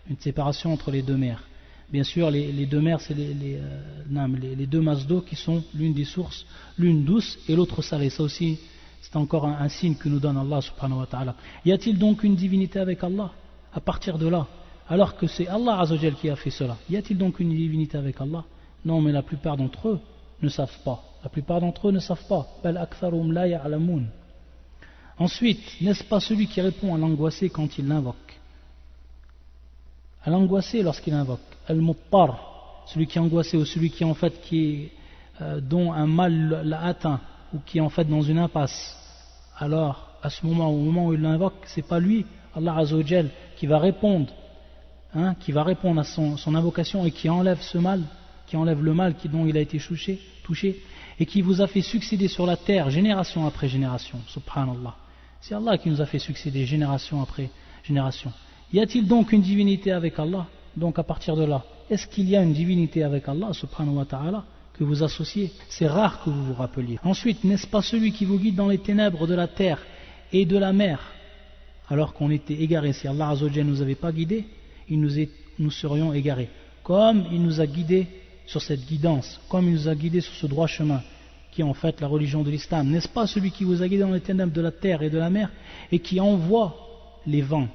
Une séparation entre les deux mers. Bien sûr, les deux mers, c'est les deux masses d'eau qui sont l'une des sources, l'une douce et l'autre salée. Ça aussi, c'est encore un signe que nous donne Allah subhanahu wa ta'ala. Y a-t-il donc une divinité avec Allah à partir de là? Alors que c'est Allah Azzawajal qui a fait cela. Y a-t-il donc une divinité avec Allah? Non, mais la plupart d'entre eux ne savent pas. La plupart d'entre eux ne savent pas. Bal aktharum la ya'lamun. Ensuite, n'est-ce pas celui qui répond à l'angoissé quand il l'invoque? À l'angoissé lorsqu'il invoque. Al-Muttar, celui qui est angoissé ou celui qui en fait dont un mal l'a atteint ou qui est en fait dans une impasse. Alors, à ce moment, au moment où il l'invoque, c'est pas lui, Allah Azzawajal, qui va répondre, qui va répondre à son invocation et qui enlève ce mal, qui enlève le mal dont il a été touché et qui vous a fait succéder sur la terre génération après génération. Subhanallah. C'est Allah qui nous a fait succéder génération après génération. Y a-t-il donc une divinité avec Allah? Donc à partir de là, est-ce qu'il y a une divinité avec Allah subhanahu wa ta'ala que vous associez? C'est rare que vous vous rappeliez. Ensuite, n'est-ce pas celui qui vous guide dans les ténèbres de la terre et de la mer alors qu'on était égarés? Si Allah Azzawajal ne nous avait pas guidés, nous serions égarés. Comme il nous a guidés sur cette guidance, comme il nous a guidés sur ce droit chemin qui est en fait la religion de l'islam. N'est-ce pas celui qui vous a guidé dans les ténèbres de la terre et de la mer et qui envoie les vents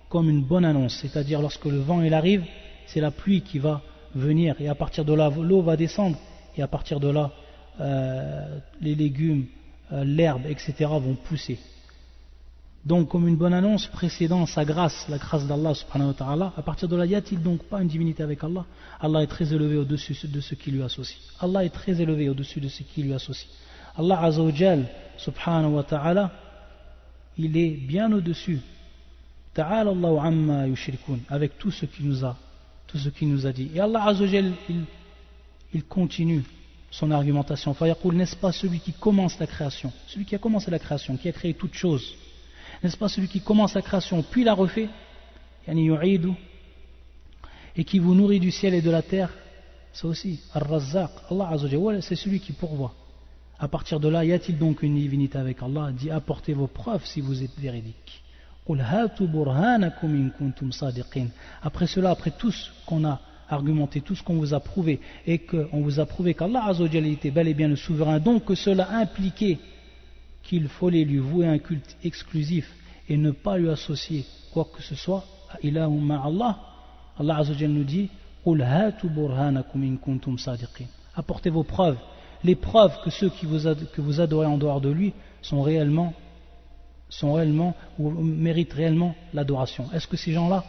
comme une bonne annonce, c'est-à-dire lorsque le vent il arrive, c'est la pluie qui va venir et à partir de là l'eau va descendre et à partir de là les légumes, l'herbe, etc. vont pousser. Donc comme une bonne annonce précédant sa grâce, la grâce d'Allah subhanahu wa ta'ala, à partir de là, y a-t-il donc pas une divinité avec Allah? Allah est très élevé au-dessus de ce qui lui associe. Allah est très élevé au-dessus de ce qui lui associe. Allah Azzawajal subhanahu wa ta'ala, il est bien au-dessus. Ta'ala Allahu amma yushrikun, avec tout ce qu'il nous a dit. Et Allah Azzawajal, il continue son argumentation. Fayaqul, n'est-ce pas celui qui commence la création, celui qui a commencé la création, qui a créé toutes choses? N'est-ce pas celui qui commence la création puis la refait, yani yu'idu, et qui vous nourrit du ciel et de la terre? Ça aussi, Ar-Razzaq, Allah Azzawajal, c'est celui qui pourvoit. À partir de là, y a-t-il donc une divinité avec Allah? Dit, apportez vos preuves si vous êtes véridiques. Après cela, après tout ce qu'on a argumenté, tout ce qu'on vous a prouvé, et qu'on vous a prouvé qu'Allah Azzawajal était bel et bien le souverain, donc que cela impliquait qu'il fallait lui vouer un culte exclusif et ne pas lui associer quoi que ce soit, Allah Azzawajal nous dit apportez vos preuves, les preuves que ceux que vous adorez en dehors de lui sont réellement ou méritent réellement l'adoration. Est-ce que ces gens-là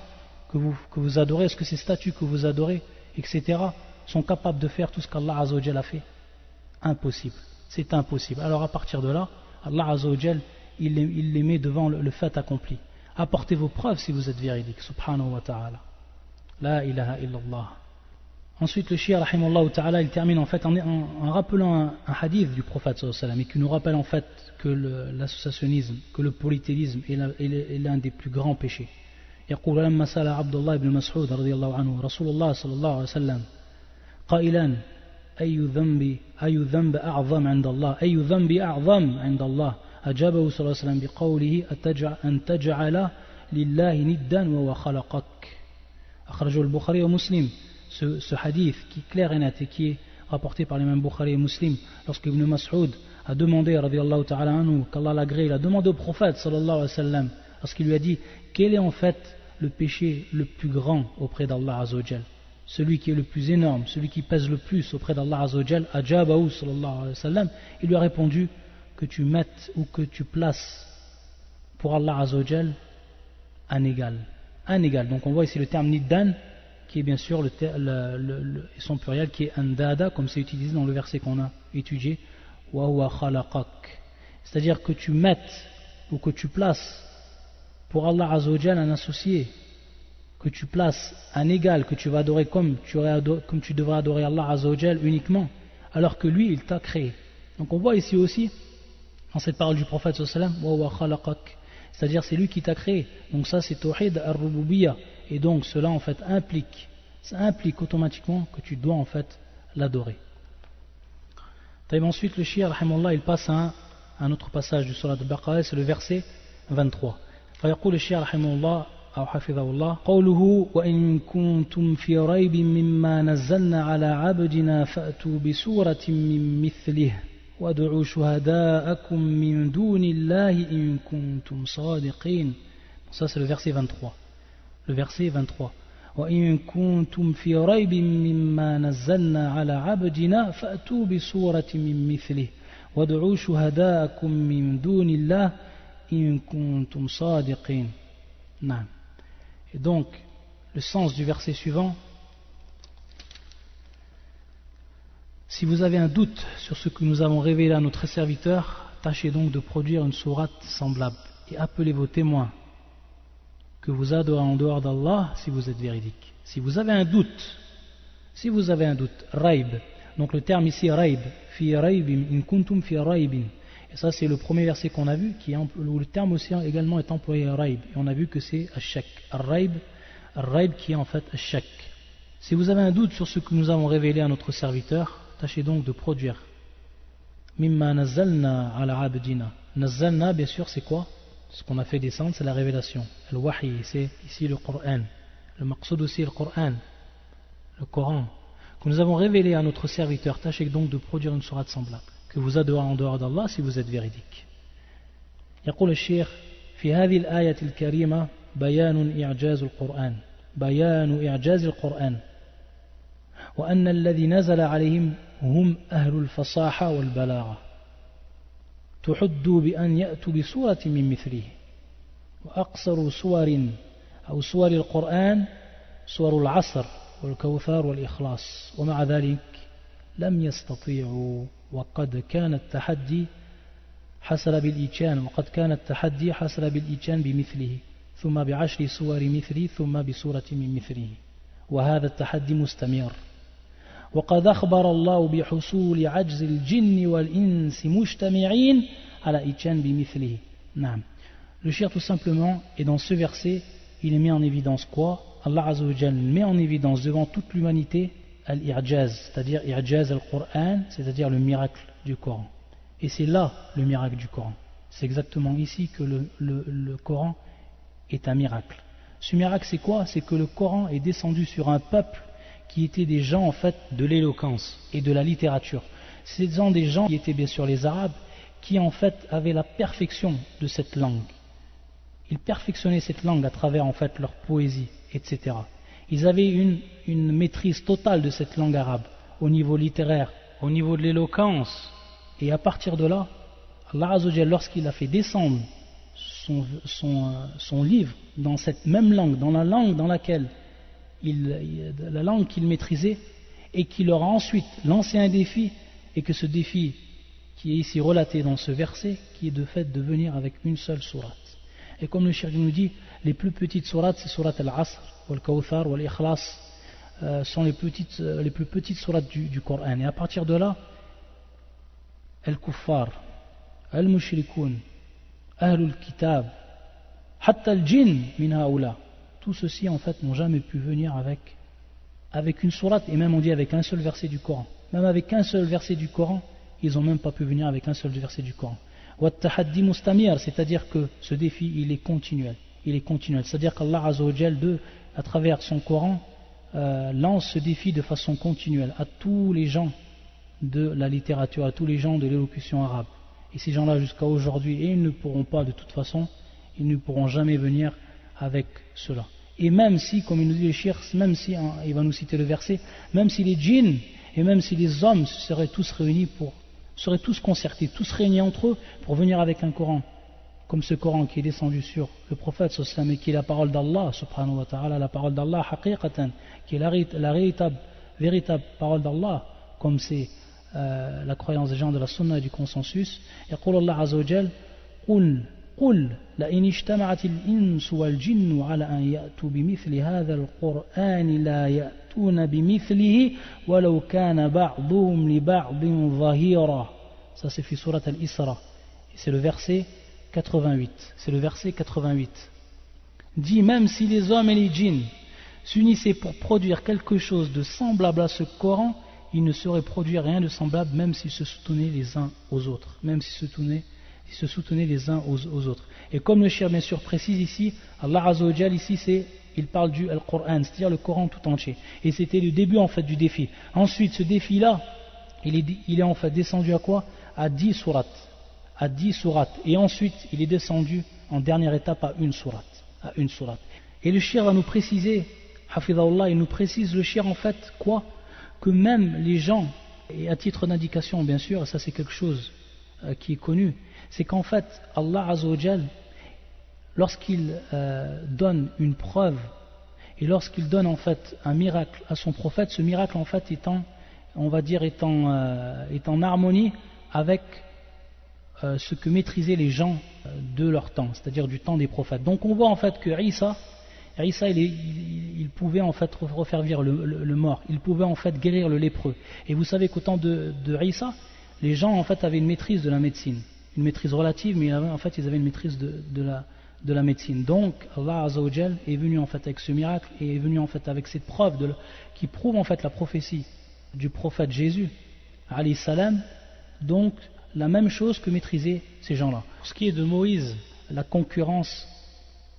que vous adorez, est-ce que ces statues que vous adorez, etc., sont capables de faire tout ce qu'Allah Azzawajal a fait? Impossible, c'est impossible. Alors à partir de là, Allah Azzawajal, il les met devant le fait accompli. Apportez vos preuves si vous êtes véridiques. Subhanahu wa ta'ala. La ilaha illallah. Ensuite, le Shia, rahimahullah ta'ala, il termine en fait en rappelant un hadith du prophète sallallahu alayhi wa sallam, et qui nous rappelle en fait que l'associationnisme, que le polythéisme est l'un des plus grands péchés. يقول لما سأل عبد الله بن مسعود رضي الله عنه رسول الله صلى الله عليه وسلم قائلا أي ذنب أعظم عند الله أي ذنب أعظم عند الله أجابه صلى الله عليه وسلم بقوله أن تجعل لله ندا وهو خلقك أخرجه البخاري ومسلم. Ce hadith qui est clair et net et qui est rapporté par les mêmes Bukhari et Muslim, lorsque Ibn Mas'ud a demandé radiyallahu ta'ala anhu, qu'Allah l'agrée, il a demandé au prophète sallallahu alayhi wa sallam, lorsqu'il lui a dit quel est en fait le péché le plus grand auprès d'Allah Azzawajal, celui qui est le plus énorme, celui qui pèse le plus auprès d'Allah Azzawajal, ajabahu sallallahu alayhi wa sallam, il lui a répondu que tu mettes ou que tu places pour Allah Azzawajal un égal. Donc on voit ici le terme niddan, qui est bien sûr son pluriel qui est andada, comme c'est utilisé dans le verset qu'on a étudié, wa huwa khalaqak, c'est-à-dire que tu mettes ou que tu places pour Allah Azzawajal un associé, que tu places un égal, que tu vas adorer comme tu devrais adorer Allah Azza wa Jal uniquement, alors que lui, il t'a créé. Donc on voit ici aussi, dans cette parole du prophète sallallahu alayhi wa sallam, c'est-à-dire c'est lui qui t'a créé. Donc ça c'est Tawhid al-Rububiyyah. Et donc cela en fait ça implique automatiquement que tu dois en fait l'adorer. Ensuite le Shia rahimahullah il passe à un autre passage du Surat al-Baqarah, c'est le verset 23. فيقول الشيخ رحمه الله أو حفظه الله قوله وإن كنتم في ريب مما نزلنا على عبدنا فأتوا بسورة من مثله وادعوا شهداءكم من دون الله إن كنتم صادقين. Ça c'est le verset 23. Le verset 23. وإن كنتم في ريب مما نزلنا على عبدنا فأتوا بسورة من مثله وادعوا شهداءكم من دون الله إن كنتم صادقين. نعم. Et donc, le sens du verset suivant, si vous avez un doute sur ce que nous avons révélé à notre serviteur, tâchez donc de produire une sourate semblable et appelez vos témoins que vous adorez en dehors d'Allah si vous êtes véridique. Si vous avez un doute, raib, donc le terme ici raib, fi raibim, in kuntum fi raibin. Et ça c'est le premier verset qu'on a vu, où le terme aussi également est employé raib. Et on a vu que c'est ash-shak. Raib qui est en fait ash-shak. Si vous avez un doute sur ce que nous avons révélé à notre serviteur, tâchez donc de produire. Mimma nazzalna ala abdina. Nazzalna, bien sûr, c'est quoi? Ce qu'on a fait descendre, c'est la révélation. Le wahi, c'est ici le Coran. Le maqsoud aussi, le Coran. Le Coran. Que nous avons révélé à notre serviteur, tâchez donc de produire une sourate semblable. Que vous adorez en dehors d'Allah si vous êtes véridique. يقول الشيخ في هذه الآية الكريمة بيان إعجاز القرآن وأن الذي نزل عليهم هم أهل الفصاحة والبلاغة تحدوا بأن يأتوا بسورة من مثله وأقصر سور القرآن سور العصر والكوثر والإخلاص ومع ذلك لم يستطيعوا وقد كان التحدي حصل بالإتيان بمثله ثم بعشر سور مثله ثم بسورة من مثله وهذا التحدي مستمر وقد أخبر الله بحصول عجز الجن والإنس مجتمعين على إتيان بمثله. نعم. Le shir tout simplement, et dans ce verset, il est mis en évidence quoi? Allah Azza wa Jal met en évidence devant toute l'humanité al-i'jaz, c'est-à-dire i'jaz al-Qur'an, c'est-à-dire le miracle du Coran. Et c'est là le miracle du Coran. C'est exactement ici que le Coran est un miracle. Ce miracle c'est quoi? C'est que le Coran est descendu sur un peuple qui étaient des gens en fait de l'éloquence et de la littérature. C'est des gens qui étaient bien sûr les Arabes, qui en fait avaient la perfection de cette langue. Ils perfectionnaient cette langue à travers en fait leur poésie, etc. Ils avaient une maîtrise totale de cette langue arabe, au niveau littéraire, au niveau de l'éloquence. Et à partir de là, Allah Azza wa Jalla, lorsqu'il a fait descendre son livre dans cette même langue, dans la langue dans laquelle la langue qu'il maîtrisait, et qu'il leur a ensuite lancé un défi, et que ce défi qui est ici relaté dans ce verset, qui est de fait de venir avec une seule sourate. Et comme le cheikh nous dit, les plus petites sourates, c'est surat al-Asr, al-Kawthar, al-Ikhlas, sont les plus petites sourates du Coran. Et à partir de là, al-Kuffar, al-Mushrikoun, Ahlul Kitab, Hatta al-Jinn min haoula, tout ceci en fait n'ont jamais pu venir avec une sourate, et même on dit avec un seul verset du Coran. Même avec un seul verset du Coran, ils n'ont même pas pu venir avec un seul verset du Coran. Wat-tahaddi mustamir, c'est-à-dire que ce défi il est continuel. C'est-à-dire qu'Allah Azza wa Jal, à travers son Coran, lance ce défi de façon continuelle à tous les gens de la littérature, à tous les gens de l'élocution arabe. Et ces gens-là jusqu'à aujourd'hui, et ils ne pourront pas de toute façon, ils ne pourront jamais venir avec cela. Et même si, comme il nous dit le shir, même si, il va nous citer le verset, même si les djinns et même si les hommes seraient tous réunis seraient tous concertés, tous réunis entre eux pour venir avec un Coran, comme ce Coran qui est descendu sur le prophète sallallahu et qui est la parole d'Allah subhanahu wa ta'ala, la parole d'Allah haqiqatan, qui est la véritable parole d'Allah, comme c'est la croyance des gens de la sunna et du consensus. يقول الله عز وجل قل قل لئن اجتمعت الإنس والجن على أن يأتوا بمثل هذا القرآن لا يأتون بمثله ولو كان بعضهم لبعض ظهيرا. Ça c'est في سورة الإسراء. C'est le verset 88. C'est le verset 88. Dit, même si les hommes et les djinns s'unissaient pour produire quelque chose de semblable à ce Coran, ils ne sauraient produire rien de semblable, même s'ils se soutenaient les uns aux autres. Même s'ils se soutenaient les uns aux autres. Et comme le cheikh bien sûr précise ici, Allah Azza wa Jal ici il parle du Al-Qur'an, c'est-à-dire le Coran tout entier. Et c'était le début en fait du défi. Ensuite, ce défi-là, il est en fait descendu à quoi? À 10 sourates. À 10 sourates. Et ensuite, il est descendu en dernière étape à une sourate. À une sourate. Et le cheikh va nous préciser, Hafidahullah, il nous précise le cheikh en fait quoi? Que même les gens, et à titre d'indication bien sûr, et ça c'est quelque chose qui est connu, c'est qu'en fait Allah Azza wa Jal, lorsqu'il donne une preuve et lorsqu'il donne en fait un miracle à son prophète, ce miracle en fait est en harmonie avec ce que maîtrisaient les gens de leur temps, c'est-à-dire du temps des prophètes. Donc on voit en fait que Isa il pouvait en fait refaire vivre le mort, il pouvait en fait guérir le lépreux. Et vous savez qu'au temps de Isa, les gens en fait avaient une maîtrise de la médecine, une maîtrise relative, mais en fait ils avaient une maîtrise de la médecine. Donc Allah Azza wa Jal est venu en fait avec ce miracle et est venu en fait avec cette preuve qui prouve en fait la prophétie du prophète Jésus alayhi salam. Donc la même chose que maîtrisaient ces gens-là. Pour ce qui est de Moïse, la concurrence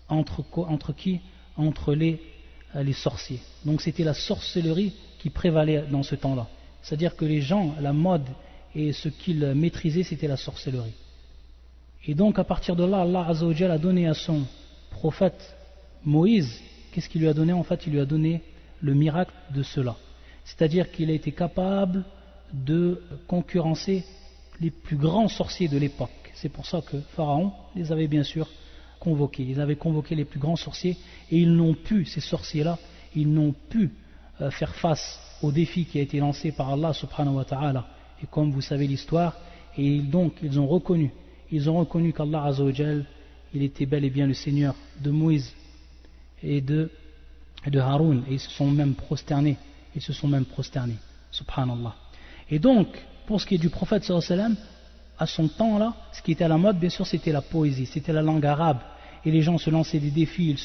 entre qui? Entre les sorciers. Donc c'était la sorcellerie qui prévalait dans ce temps-là. C'est-à-dire que les gens, la mode et ce qu'ils maîtrisaient, c'était la sorcellerie. Et donc à partir de là, Allah Azza wa Jal a donné à son prophète Moïse, qu'est-ce qu'il lui a donné? En fait, il lui a donné le miracle de cela. C'est-à-dire qu'il a été capable de concurrencer les plus grands sorciers de l'époque. C'est pour ça que Pharaon les avait bien sûr convoqués. Ils avaient convoqué les plus grands sorciers et ils n'ont pu, ces sorciers-là, ils n'ont pu faire face au défi qui a été lancé par Allah subhanahu wa ta'ala. Et comme vous savez l'histoire, et donc ils ont reconnu qu'Allah Azza wa Jal, il était bel et bien le Seigneur de Moïse et de Haroun, et ils se sont même prosternés, subhanallah. Et donc, pour ce qui est du prophète sallallahu alayhi wa sallam, à son temps là, ce qui était à la mode bien sûr c'était la poésie, c'était la langue arabe, et les gens se lançaient des défis,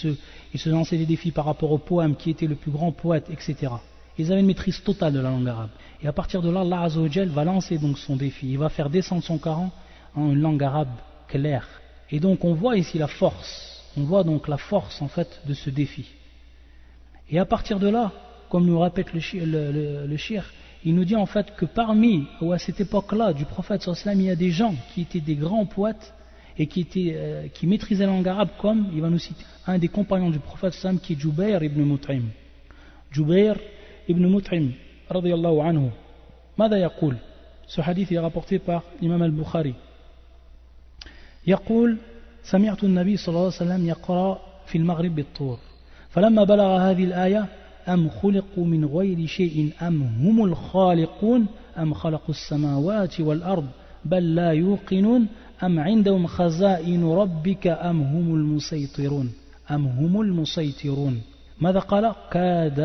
ils se lançaient des défis par rapport au poème, qui était le plus grand poète, etc. Ils avaient une maîtrise totale de la langue arabe, et à partir de là, Allah Azza wa Jal va lancer donc son défi, il va faire descendre son Coran en une langue arabe claire, et donc on voit ici la force en fait de ce défi. Et à partir de là, comme nous répète le cheikh, il nous dit en fait que à cette époque-là du prophète sallallahu alayhi wa sallam, il y a des gens qui étaient des grands poètes et qui maîtrisaient la langue arabe, comme il va nous citer un des compagnons du prophète sallallahu alayhi wa sallam qui est Jubayr ibn Mut'im. Jubayr ibn Mut'im radiyallahu anhu. ماذا يقول? Ce hadith est rapporté par l'imam al-Bukhari. يقول سمعت النبي صلى الله عليه وسلم يقرأ في المغرب بالطور فلما بلغ هذه الآية أم خلقوا من غير شيء أم هم الخالقون أم خلقوا السماوات والأرض بل لا يوقنون أم عندهم خزائن ربك أم هم المسيطرون ماذا قال؟ كاد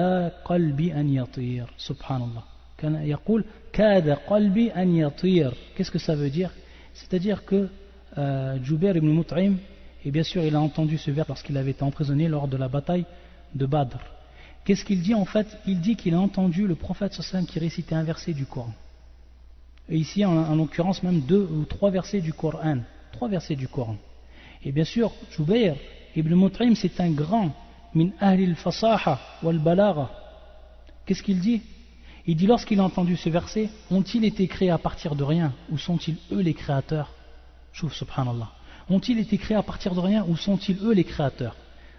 قلبي أن يطير. سبحان الله. كان يقول كاد قلبي أن يطير. Qu'est-ce que ça veut dire? C'est-à-dire que Jubayr ibn Mut'im, et bien sûr il a entendu ce vers lorsqu'il avait été emprisonné lors de la bataille de Badr. Qu'est-ce qu'il dit en fait? Il dit qu'il a entendu le prophète sallallahu alayhi wa sallam qui récitait un verset du Coran. Et ici en l'occurrence même 2 ou 3 versets du Coran. 3 versets du Coran. Et bien sûr, Jubayr ibn Mut'im, c'est un grand min ahli al-fasaha wal balagha. Qu'est-ce qu'il dit? Il dit lorsqu'il a entendu ce verset, ont-ils été créés à partir de rien ou sont-ils eux les créateurs? Chouf, subhanallah. Ont-ils été créés à partir de rien ou sont-ils eux les créateurs?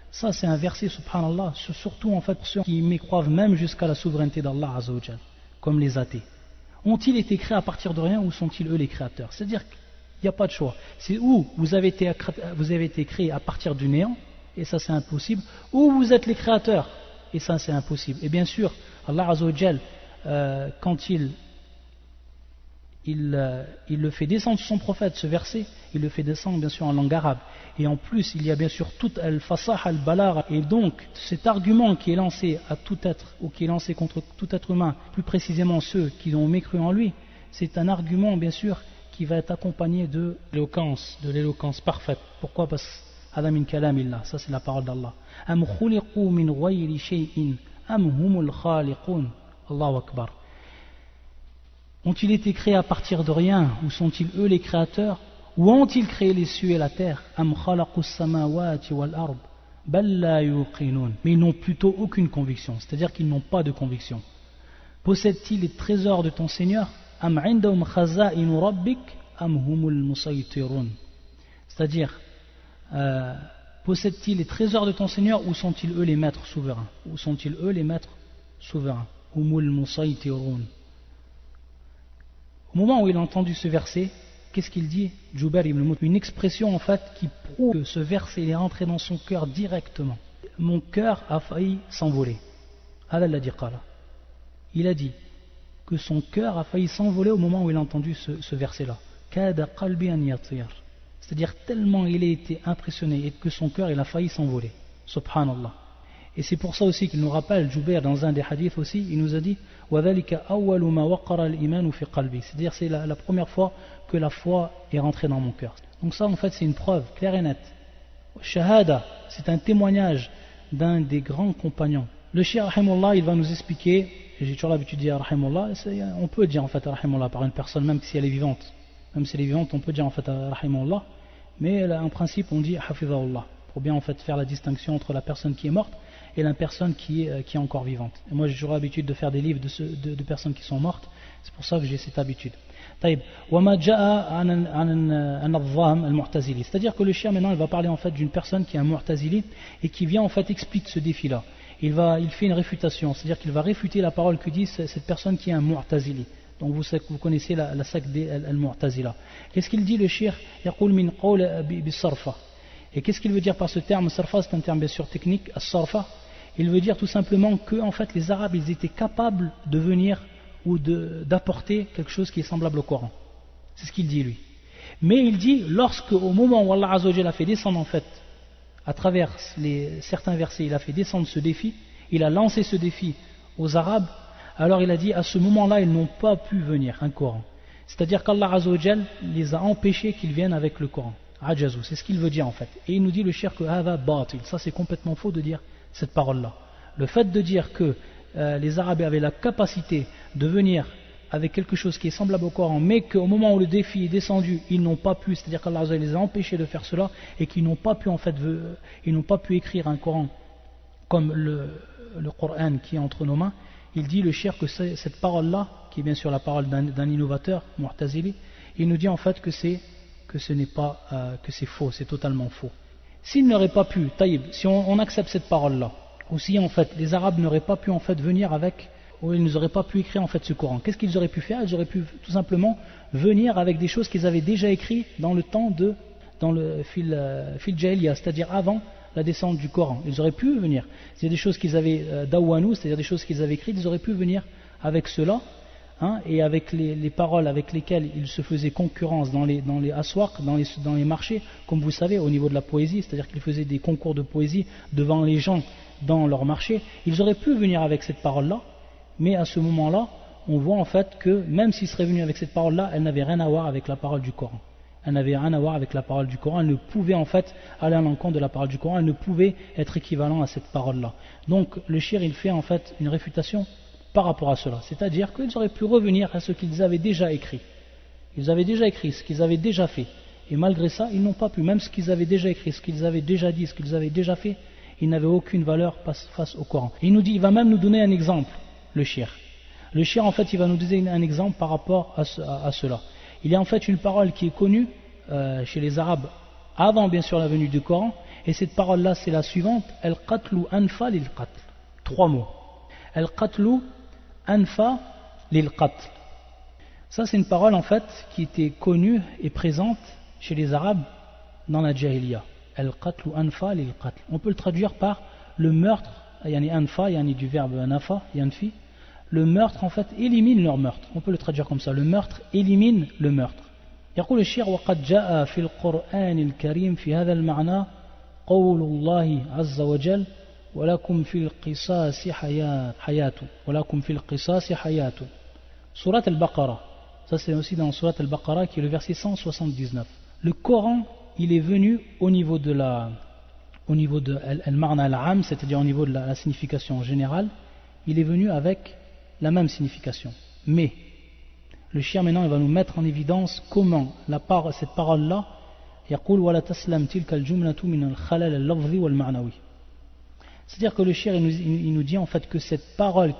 Ça c'est un verset, subhanallah, surtout en fait pour ceux qui mécroivent même jusqu'à la souveraineté d'Allah Azza wa Jal, comme les athées. Ont-ils été créés à partir de rien ou sont-ils eux les créateurs? C'est-à-dire qu'il n'y a pas de choix. C'est ou vous avez été créés à partir du néant, et ça c'est impossible, ou vous êtes les créateurs, et ça c'est impossible. Et bien sûr, Allah Azza wa Jal, quand il il le fait descendre sur son prophète, ce verset, il le fait descendre bien sûr en langue arabe. Et en plus, il y a bien sûr tout al-fasah al-balagha. Et donc, cet argument qui est lancé à tout être, ou qui est lancé contre tout être humain, plus précisément ceux qui ont mécru en lui, c'est un argument bien sûr qui va être accompagné de l'éloquence parfaite. Pourquoi? Parce que Adam min kalamillah, ça c'est la parole d'Allah. Am khuliqu min ghayri shay'in am humul khaliqun. Allahu akbar. Ont-ils été créés à partir de rien, ou sont-ils eux les créateurs, ou ont-ils créé les cieux et la terre? Am khalaqu as-samawati wal ard bal la yuqinun. Mais ils n'ont plutôt aucune conviction, c'est-à-dire qu'ils n'ont pas de conviction. Possèdent-ils les trésors de ton Seigneur? Am indahum khaza'inu rabbik am humul musaytirun. C'est-à-dire, possèdent-ils les trésors de ton Seigneur, ou sont-ils eux les maîtres souverains? Ou sont-ils eux les maîtres souverains? Humul musaytirun. Au moment où il a entendu ce verset, qu'est-ce qu'il dit? Jubair ibn Mut'im, une expression en fait qui prouve que ce verset est rentré dans son cœur directement. Mon cœur a failli s'envoler. Il a dit que son cœur a failli s'envoler au moment où il a entendu ce verset-là. C'est-à-dire tellement il a été impressionné et que son cœur il a failli s'envoler. Subhanallah. Et c'est pour ça aussi qu'il nous rappelle, Jubair, dans un des hadiths aussi, il nous a dit c'est-à-dire c'est la première fois que la foi est rentrée dans mon cœur. Donc ça en fait c'est une preuve claire et nette. Shahada, c'est un témoignage d'un des grands compagnons. Le Cheikh rahimahullah, il va nous expliquer, j'ai toujours l'habitude de dire rahimahullah, on peut dire en fait rahimahullah par une personne même si elle est vivante. Même si elle est vivante, on peut dire en fait rahimahullah, mais là, en principe on dit hafizahullah, pour bien en fait faire la distinction entre la personne qui est morte et la personne qui est encore vivante. Et moi j'ai toujours l'habitude de faire des livres de personnes qui sont mortes, c'est pour ça que j'ai cette habitude. C'est-à-dire que le Cheikh maintenant il va parler en fait d'une personne qui est un mu'tazili et qui vient en fait explique ce défi-là. Il fait une réfutation, c'est-à-dire qu'il va réfuter la parole que dit cette personne qui est un mu'tazili. Donc vous connaissez la secte des al-mu'tazila. Qu'est-ce qu'il dit le Cheikh? Yaqul min qawl bis-sarfa. Et qu'est-ce qu'il veut dire par ce terme? Sarfa, c'est un terme bien sûr technique. As-sarfa, il veut dire tout simplement que en fait les Arabes ils étaient capables de venir ou d'apporter quelque chose qui est semblable au Coran. C'est ce qu'il dit lui. Mais il dit lorsque au moment où Allah Azza wa Jalla a fait descendre en fait à travers certains versets, il a fait descendre ce défi, il a lancé ce défi aux Arabes, alors il a dit à ce moment-là ils n'ont pas pu venir un Coran. C'est-à-dire qu'Allah Azza wa Jalla les a empêchés qu'ils viennent avec le Coran. Ajazou, c'est ce qu'il veut dire en fait. Et il nous dit le Cheikh que hada batil, ça c'est complètement faux de dire cette parole-là. Le fait de dire que les Arabes avaient la capacité de venir avec quelque chose qui est semblable au Coran, mais qu'au moment où le défi est descendu, ils n'ont pas pu, c'est-à-dire qu'Allah les a empêchés de faire cela, et qu'ils n'ont pas pu en fait, ils n'ont pas pu écrire un Coran comme le Coran qui est entre nos mains. Il dit le Cheikh que cette parole-là, qui est bien sûr la parole d'un innovateur, Mu'tazili, il nous dit en fait que c'est faux, c'est totalement faux. S'ils n'auraient pas pu, taïb, si on accepte cette parole-là, ou si en fait les Arabes n'auraient pas pu en fait venir avec, ou ils n'auraient pas pu écrire en fait ce Coran, qu'est-ce qu'ils auraient pu faire? Ils auraient pu tout simplement venir avec des choses qu'ils avaient déjà écrites dans le fil Jahiliya, c'est-à-dire avant la descente du Coran. Ils auraient pu venir. S'il y a des choses qu'ils avaient dawanou, c'est-à-dire des choses qu'ils avaient écrites, ils auraient pu venir avec cela. Et avec les paroles avec lesquelles il se faisait concurrence dans les aswaq, dans les marchés, comme vous savez, au niveau de la poésie, c'est-à-dire qu'ils faisaient des concours de poésie devant les gens dans leur marché, ils auraient pu venir avec cette parole-là, mais à ce moment-là, on voit en fait que même s'ils seraient venus avec cette parole-là, elle n'avait rien à voir avec la parole du Coran. Elle n'avait rien à voir avec la parole du Coran, elle ne pouvait en fait aller à l'encontre de la parole du Coran, elle ne pouvait être équivalent à cette parole-là. Donc le shir, il fait en fait une réfutation par rapport à cela, c'est-à-dire qu'ils auraient pu revenir à ce qu'ils avaient déjà écrit. Ils avaient déjà écrit ce qu'ils avaient déjà fait, et malgré ça, ils n'ont pas pu, même ce qu'ils avaient déjà écrit, ce qu'ils avaient déjà dit, ce qu'ils avaient déjà fait, ils n'avaient aucune valeur face au Coran. Et il va même nous donner un exemple, le shir. Le shir, en fait, il va nous donner un exemple par rapport à cela. Il y a en fait une parole qui est connue chez les Arabes, avant bien sûr la venue du Coran, et cette parole-là, c'est la suivante, al-qatlu anfa lil-qatl. 3 mots. Al-qatlu anfa lil-qatl. Ça, c'est une parole en fait qui était connue et présente chez les Arabes dans la Jahiliya. Al-qatlu anfa lil-qatl. On peut le traduire par le meurtre, yani anfa, yani du verbe nafa, yanfi, le meurtre en fait élimine leur meurtre. On peut le traduire comme ça, le meurtre élimine le meurtre. يقول الشيخ وقد جاء في القرآن الكريم في هذا المعنى قول الله عز وجل ولكم في القصاص حياة ولكم في القصاص حياة. Surat al-Baqarah, ça c'est aussi dans Surat al-Baqarah qui est le verset 179. Le Coran, il est venu au niveau de al-Marna al-Am, c'est-à-dire au niveau de la signification générale, il est venu avec la même signification. Mais le shir maintenant il va nous mettre en évidence comment cette parole-là يقول ولا تسلم تلك الجملة من الخلل اللفظي والمعنوي. C'est-à-dire que le shir il nous dit en fait que cette parole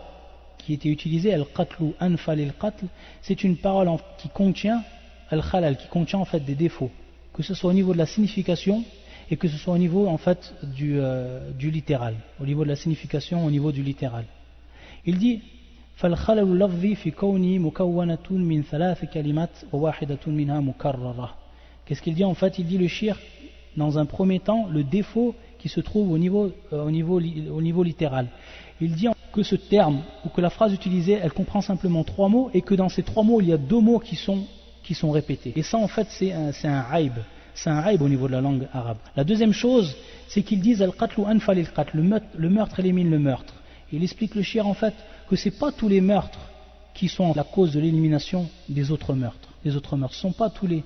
qui était utilisée, al-qatlu anfal al-qatl, c'est une parole qui contient al-khalal, qui contient en fait des défauts, que ce soit au niveau de la signification et que ce soit au niveau en fait du littéral, au niveau de la signification, au niveau du littéral. Il dit فالخلل اللفظي في كونه مكونة من 3 كلمات وواحدة منها مكررة. Qu'est-ce qu'il dit en fait? Il dit le shir, dans un premier temps, le défaut qui se trouve au niveau littéral. Il dit que ce terme, ou que la phrase utilisée, elle comprend simplement 3 mots, et que dans ces 3 mots, il y a 2 mots qui sont répétés. Et ça en fait c'est un aïb. C'est un aïb au niveau de la langue arabe. La deuxième chose, c'est qu'ils disent al-qatlu anfal al-qatl, le meurtre élimine le meurtre. Il explique le shir en fait que ce n'est pas tous les meurtres qui sont la cause de l'élimination des autres meurtres. Les autres meurtres ne sont pas tous les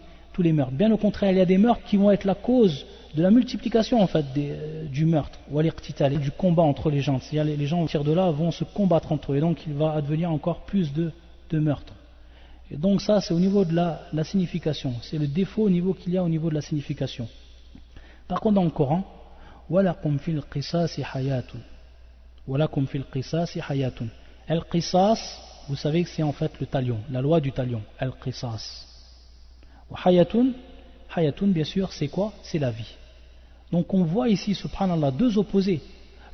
meurtres. Bien au contraire, il y a des meurtres qui vont être la cause de la multiplication en fait du meurtre, du combat entre les gens. C'est-à-dire les gens à partir de là vont se combattre entre eux, et donc il va advenir encore plus de meurtres. Et donc ça c'est au niveau de la signification, c'est le défaut qu'il y a au niveau de la signification. Par contre dans le Coran, وَلَكُمْ فِي الْقِصَاصِ حَيَاتٌ وَلَكُمْ فِي الْقِصَاصِ حَيَاتٌ. Al-Qisas, vous savez que c'est en fait le talion, la loi du talion, Al-Qisas. Hayatun, bien sûr, c'est quoi? C'est la vie. Donc on voit ici, subhanallah, 2 opposés.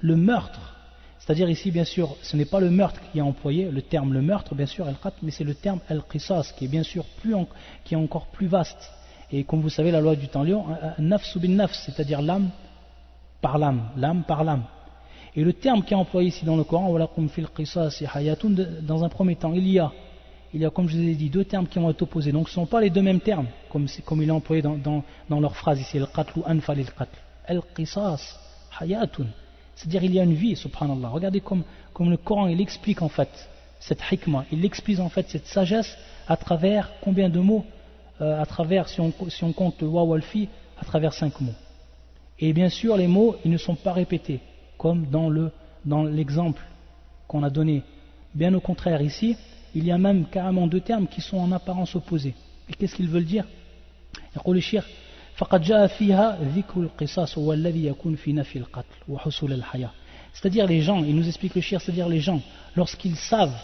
Le meurtre, c'est-à-dire ici, bien sûr, ce n'est pas le meurtre qui est employé, le terme le meurtre, bien sûr, al-qatl, mais c'est le terme al-qisas, qui est bien sûr qui est encore plus vaste. Et comme vous savez, la loi du talion, nafs bin nafs, c'est-à-dire l'âme par l'âme. Et le terme qui est employé ici dans le Coran, walakum fil qisas hayatun, dans un premier temps, il y a, comme je vous ai dit, 2 termes qui vont être opposés. Donc ce ne sont pas les 2 mêmes termes, comme il est employé dans leur phrase ici, al-qatlu anfal al-qatl. Al-qisas hayatun, c'est-à-dire il y a une vie, subhanallah. Regardez comme le Coran il explique en fait cette hikmah, il explique en fait cette sagesse à travers combien de mots, à travers, si on compte le waw wal fi, à travers 5 mots. Et bien sûr les mots ils ne sont pas répétés comme dans l'exemple qu'on a donné. Bien au contraire ici, il y a même carrément 2 termes qui sont en apparence opposés. Et qu'est-ce qu'ils veulent dire? يقول الشيخ فقد جاء فيها ذكر القصاص هو الذي يكون في نفي القتل وحصول الحياة. C'est-à-dire les gens, il nous explique le shir, c'est-à-dire les gens, lorsqu'ils savent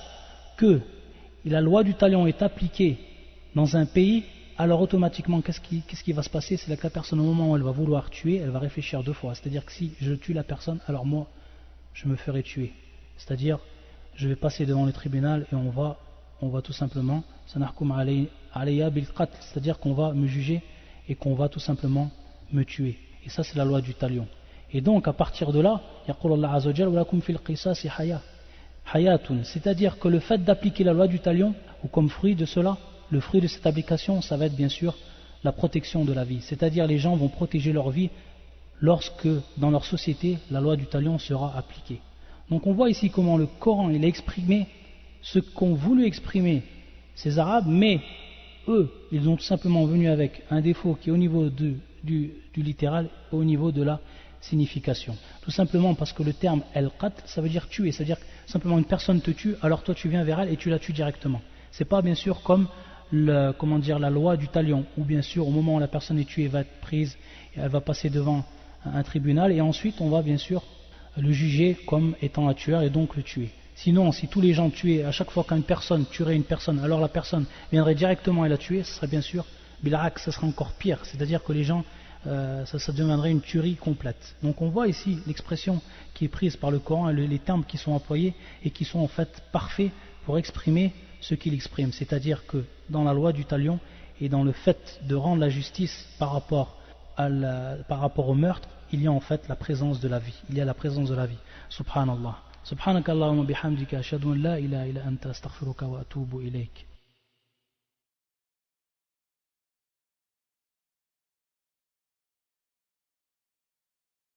que la loi du talion est appliquée dans un pays, alors automatiquement qu'est-ce qui va se passer? C'est que la personne au moment où elle va vouloir tuer, elle va réfléchir 2 fois. C'est-à-dire que si je tue la personne, alors moi je me ferai tuer. C'est-à-dire je vais passer devant le tribunal et on va tout simplement c'est-à-dire qu'on va me juger et qu'on va tout simplement me tuer. Et ça c'est la loi du talion. Et donc à partir de là, c'est-à-dire que le fait d'appliquer la loi du talion, ou comme fruit de cela, le fruit de cette application, ça va être bien sûr la protection de la vie. C'est-à-dire les gens vont protéger leur vie lorsque dans leur société la loi du talion sera appliquée. Donc on voit ici comment le Coran il a exprimé ce qu'ont voulu exprimer ces Arabes, mais eux, ils ont tout simplement venu avec un défaut qui est au niveau du littéral, au niveau de la signification. Tout simplement parce que le terme al-qatl, ça veut dire tuer, c'est-à-dire que simplement une personne te tue, alors toi tu viens vers elle et tu la tues directement. C'est pas bien sûr comme la loi du talion, où bien sûr au moment où la personne est tuée, elle va être prise, et elle va passer devant un tribunal, et ensuite on va bien sûr le juger comme étant un tueur et donc le tuer. Sinon, si tous les gens tuaient, à chaque fois qu'une personne tuerait une personne, alors la personne viendrait directement et la tuer, ce serait bien sûr, bil'ak, ça serait encore pire, c'est-à-dire que les gens, ça deviendrait une tuerie complète. Donc on voit ici l'expression qui est prise par le Coran, les termes qui sont employés et qui sont en fait parfaits pour exprimer ce qu'il exprime, c'est-à-dire que dans la loi du talion et dans le fait de rendre la justice par rapport au meurtre, il y a en fait la présence de la vie, il y a la présence de la vie, subhanallah. سبحانك اللهم بحمدك أشهد أن لا إله إلا أنت أستغفرك وأتوب إليك